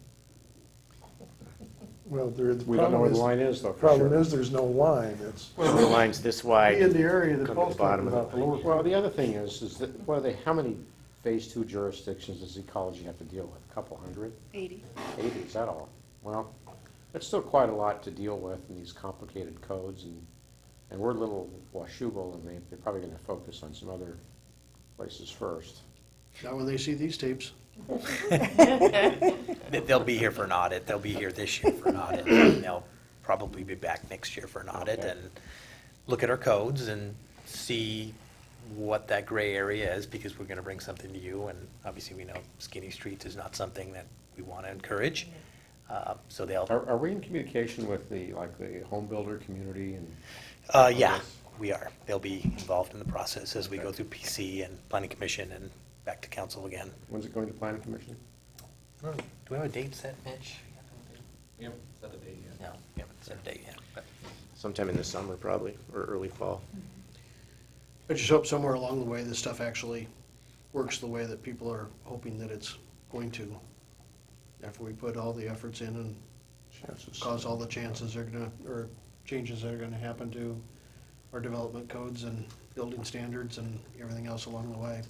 Well, the We don't know where problem the is, line is though, for problem sure. is there's no line. It's, So the line's this wide. Be in the area that come to Paul's the bottom talking of the about, the lower. Well, the other thing is that, how many phase 2 jurisdictions does ecology have to deal with? A couple hundred? 80. 80, is that all? Well, that's still quite a lot to deal with in these complicated codes, and we're little Washougal, and they're probably gonna focus on some other places first. Not when they see these tapes. They'll be here for an audit, they'll be here this year for an audit, and they'll probably be back next year for an audit Okay. and look at our codes and see what that gray area is, because we're gonna bring something to you, and obviously we know skinny streets is not something that we wanna encourage. So they'll, Are we in communication with the home builder community and? yeah, we are. They'll be involved in the process as we go through PC and planning commission and back to council again. When's it going to planning commission? Do we have a date set, Mitch? Yep, set a date yet. No, we haven't set a date yet, but. Sometime in the summer probably, or early fall. I just hope somewhere along the way, this stuff actually works the way that people are hoping that it's going to. After we put all the efforts in and cause all the chances are gonna, or changes that are gonna happen to our development codes and building standards and everything else along the way.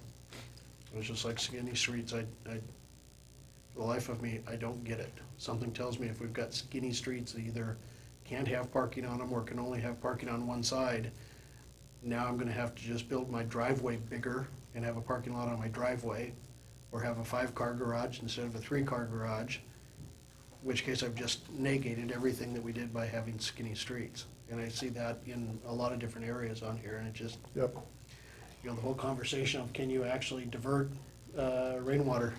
It's just like skinny streets, the life of me, I don't get it. Something tells me if we've got skinny streets that either can't have parking on them or can only have parking on one side, now I'm gonna have to just build my driveway bigger and have a parking lot on my driveway, or have a 5-car garage instead of a 3-car garage, in which case I've just negated everything that we did by having skinny streets. And I see that in a lot of different areas on here, and it just, yep. the whole conversation of can you actually divert rainwater?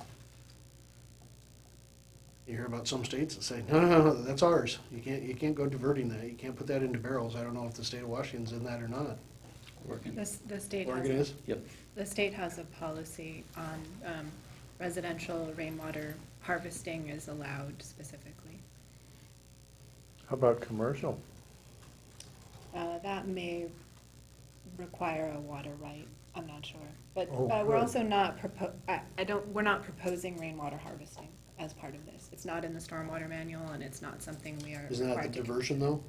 You hear about some states that say, no, that's ours. You can't go diverting that. You can't put that into barrels. I don't know if the state of Washington's in that or not. The state Oregon has, is? the state has a policy on residential rainwater harvesting is allowed specifically. How about commercial? That may require a water right, I'm not sure. But Oh, we're good. also not we're not proposing rainwater harvesting as part of this. It's not in the stormwater manual, and it's not something we are Isn't that required the to. diversion though?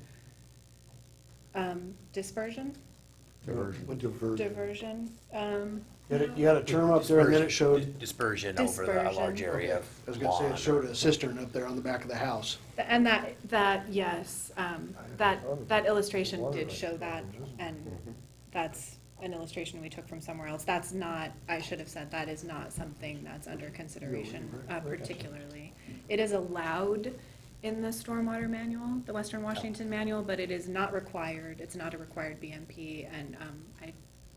Dispersion? Diversion. Diversion? You had a term up there and then it showed, Dispersion over a large Dispersion. area I of was gonna say lawn. it showed a cistern up there on the back of the house. And yes, that illustration did show that, and that's an illustration we took from somewhere else. That's not, I should have said, that is not something that's under consideration particularly. It is allowed in the stormwater manual, the Western Washington manual, but it is not required. It's not a required BMP, and I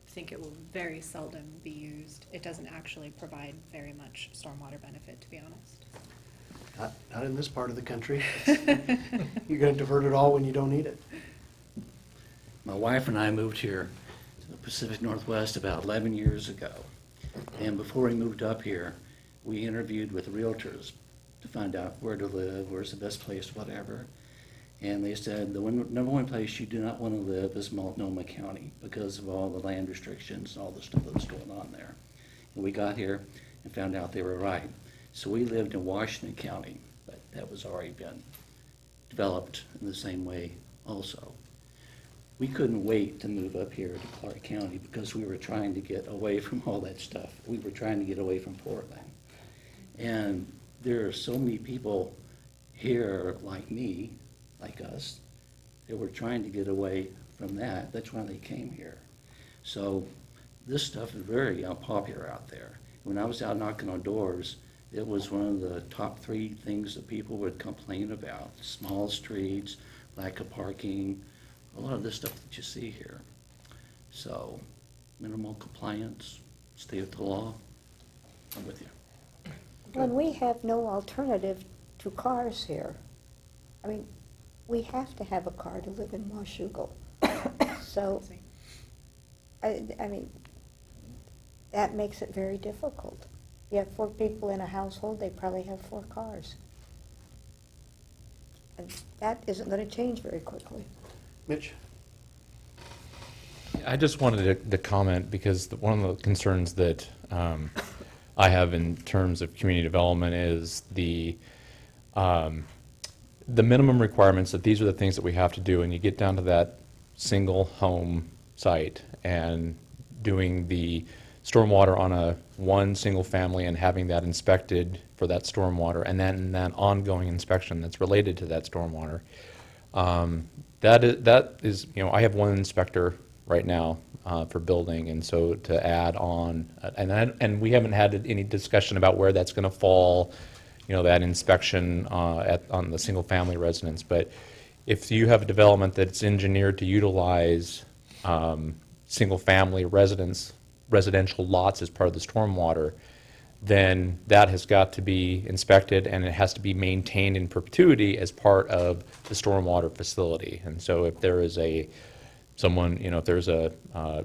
think it will very seldom be used. It doesn't actually provide very much stormwater benefit, to be honest. Not in this part of the country. You're gonna divert it all when you don't need it. My wife and I moved here to the Pacific Northwest about 11 years ago. And before we moved up here, we interviewed with realtors to find out where to live, where's the best place, whatever. And they said the number one place you do not want to live is Multnomah County because of all the land restrictions and all the stuff that's going on there. And we got here and found out they were right. So we lived in Washington County, but that was already been developed in the same way also. We couldn't wait to move up here to Clark County because we were trying to get away from all that stuff. We were trying to get away from Portland. And there are so many people here like me, like us, that were trying to get away from that. That's why they came here. So this stuff is very unpopular out there. When I was out knocking on doors, it was one of the top 3 things that people would complain about. Small streets, lack of parking, a lot of this stuff that you see here. So minimal compliance, stay with the law. I'm with you. When we have no alternative to cars here, I mean, we have to have a car to live in Washougal. So, I mean, that makes it very difficult. You have 4 people in a household, they probably have 4 cars. And that isn't gonna change very quickly. Mitch? I just wanted to comment because one of the concerns that I have in terms of community development is the minimum requirements, that these are the things that we have to do, and you get down to that single home site and doing the stormwater on a one single family and having that inspected for that stormwater, and then that ongoing inspection that's related to that stormwater. That is, you know, I have one inspector right now for building, and so to add on, and we haven't had any discussion about where that's going to fall, you know, that inspection on the single family residence. But if you have a development that's engineered to utilize single family residential lots as part of the stormwater, then that has got to be inspected, and it has to be maintained in perpetuity as part of the stormwater facility. And so if there is someone, you know, if there's a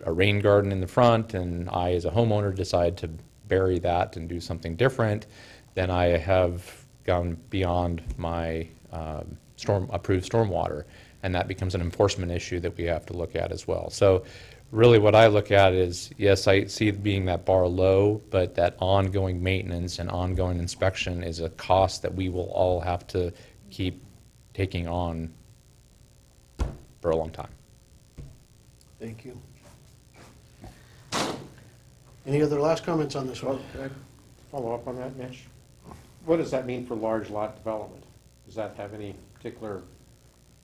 rain garden in the front and I as a homeowner decide to bury that and do something different, then I have gone beyond my approved stormwater, and that becomes an enforcement issue that we have to look at as well. So really what I look at is, yes, I see it being that bar low, but that ongoing maintenance and ongoing inspection is a cost that we will all have to keep taking on for a long time. Thank you. Any other last comments on this one? Well, could I follow up on that, Mitch? What does that mean for large lot development? Does that have any particular,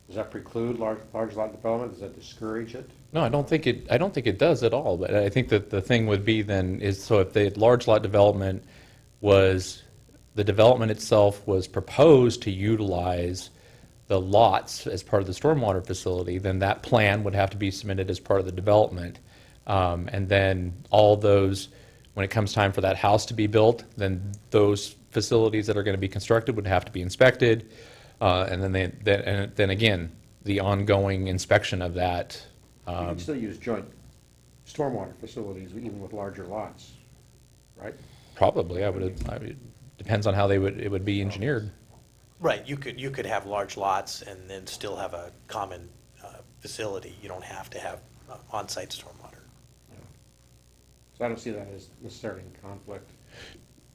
does that preclude large lot development? Does that discourage it? No, I don't think it does at all. But I think that the thing would be then is, so if the large lot development was, the development itself was proposed to utilize the lots as part of the stormwater facility, then that plan would have to be submitted as part of the development. And then all those, when it comes time for that house to be built, then those facilities that are going to be constructed would have to be inspected. And then again, the ongoing inspection of that. You can still use joint stormwater facilities even with larger lots, right? Probably, depends on how it would be engineered. Right, you could have large lots and then still have a common facility. You don't have to have on-site stormwater. So I don't see that as necessarily in conflict.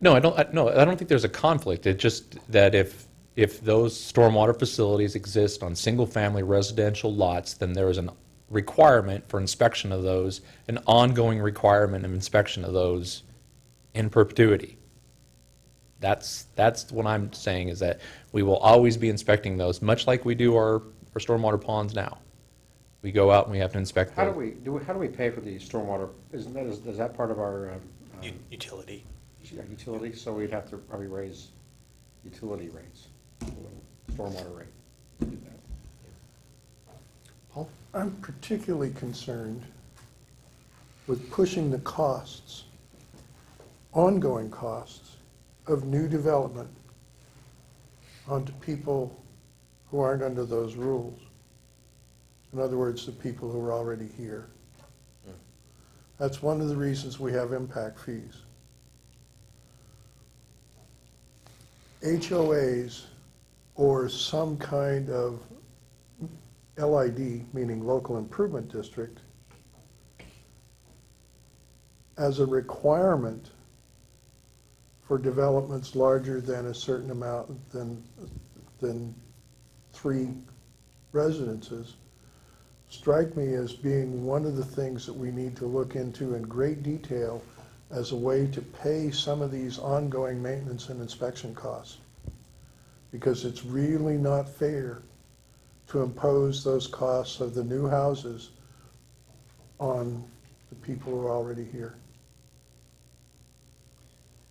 No, I don't think there's a conflict. It's just that if those stormwater facilities exist on single-family residential lots, then there is a requirement for inspection of those, an ongoing requirement of inspection of those in perpetuity. That's what I'm saying, is that we will always be inspecting those, much like we do our stormwater ponds now. We go out and we have to inspect How those. do we pay for the stormwater? Is that part of our Utility. utility? So we'd have to probably raise utility rates, stormwater rate. to do that. Paul? I'm particularly concerned with pushing the costs, ongoing costs, of new development onto people who aren't under those rules. In other words, the people who are already here. That's one of the reasons we have impact fees. HOAs or some kind of LID, meaning local improvement district, as a requirement for developments larger than a certain amount, than 3 residences, strike me as being one of the things that we need to look into in great detail as a way to pay some of these ongoing maintenance and inspection costs. Because it's really not fair to impose those costs of the new houses on the people who are already here.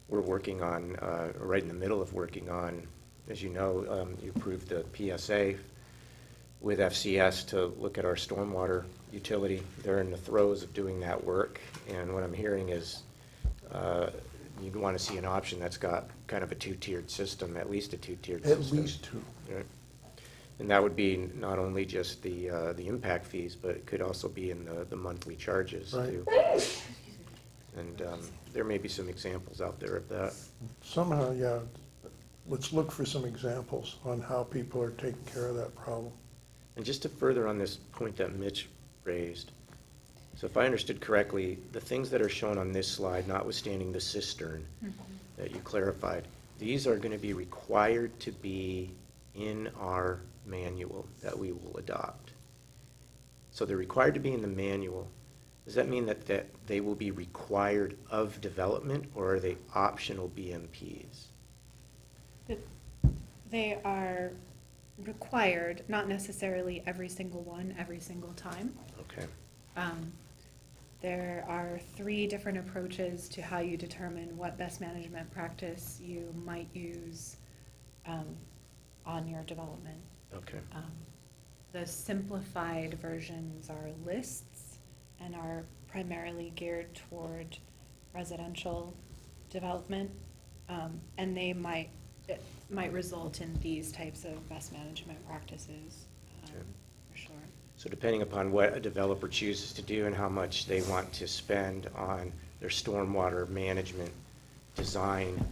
We're working on, right in the middle of working on, as you know, you approved the PSA with FCS to look at our stormwater utility. They're in the throes of doing that work, and what I'm hearing is you'd want to see an option that's got kind of a two-tiered system, at least a two-tiered system. At least two. Right. And that would be not only just the impact fees, but it could also be in the monthly charges Right. too. And there may be some examples out there of that. Somehow, yeah, let's look for some examples on how people are taking care of that problem. And just to further on this point that Mitch raised, so if I understood correctly, the things that are shown on this slide, notwithstanding the cistern that you clarified, these are going to be required to be in our manual that we will adopt. So they're required to be in the manual. Does that mean that they will be required of development, or are they optional BMPs? They are required, not necessarily every single one, every single time. Okay. There are 3 different approaches to how you determine what best management practice you might use on your development. Okay. The simplified versions are lists and are primarily geared toward residential development, and it might result in these types of best management practices, Okay. for sure. So depending upon what a developer chooses to do and how much they want to spend on their stormwater management design,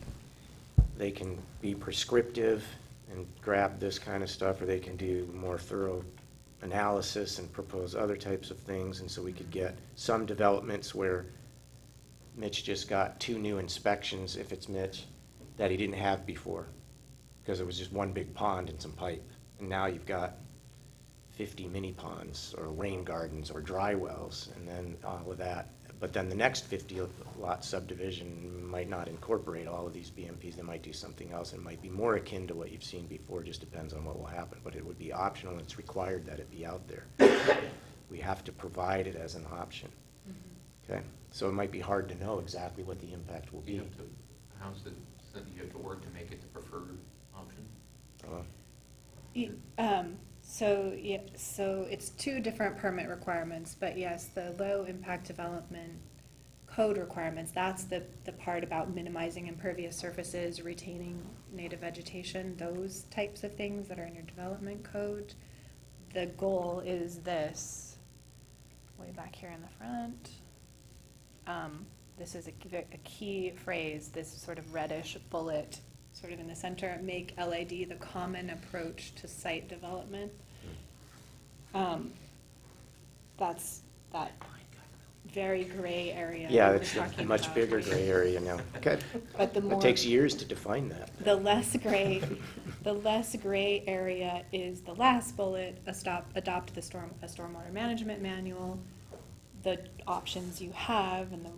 they can be prescriptive and grab this kind of stuff, or they can do more thorough analysis and propose other types of things. And so we could get some developments where Mitch just got 2 new inspections, if it's Mitch, that he didn't have before, because it was just one big pond and some pipe. And now you've got 50 mini ponds or rain gardens or dry wells and then all of that. But then the next 50 lot subdivision might not incorporate all of these BMPs. They might do something else and might be more akin to what you've seen before. Just depends on what will happen, but it would be optional. It's required that it be out there. We have to provide it as an option. Okay, so it might be hard to know exactly what the impact will be. You have to, how's it, so you have to work to make it the preferred option? So it's 2 different permit requirements, but yes, the low impact development code requirements, that's the part about minimizing impervious surfaces, retaining native vegetation, those types of things that are in your development code. The goal is this, way back here in the front. This is a key phrase, this sort of reddish bullet, sort of in the center, make LID the common approach to site development. That's that very gray area. Yeah, we've it's been a talking much about. bigger gray area now. Okay. But the more, It takes years to define that. the less gray area is the last bullet, adopt a stormwater management manual. The options you have, and the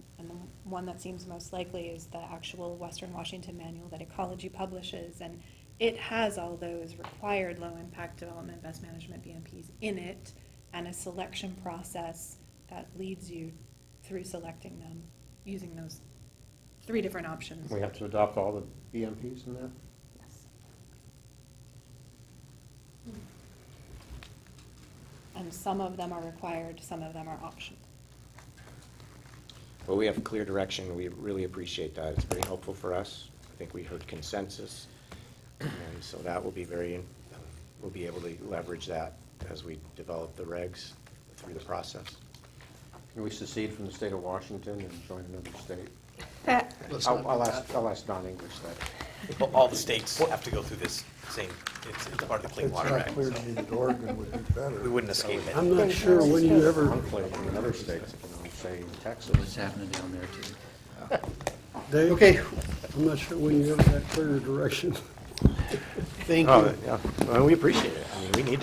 one that seems most likely is the actual Western Washington manual that Ecology publishes, and it has all those required low-impact development best management BMPs in it, and a selection process that leads you through selecting them, using those 3 different options. We have to adopt all the BMPs in that? Yes. And some of them are required, some of them are optional. Well, we have clear direction. We really appreciate that. It's very helpful for us. I think we heard consensus. And so that will be we'll be able to leverage that as we develop the regs through the process. Can we secede from the state of Washington and join another state? Let's not do I'll that. ask non-English that. Well, all the states have to go through this same, it's part of the Clean It's Water not Act, clear so to me that Oregon would be better. we wouldn't escape it. I'm not sure when you ever, Enclave in other states, say Texas. What's happening down there too? Dave, Okay. I'm not sure when you ever got clearer direction. Thank Oh, you. yeah. Well, we appreciate it. I mean, we need to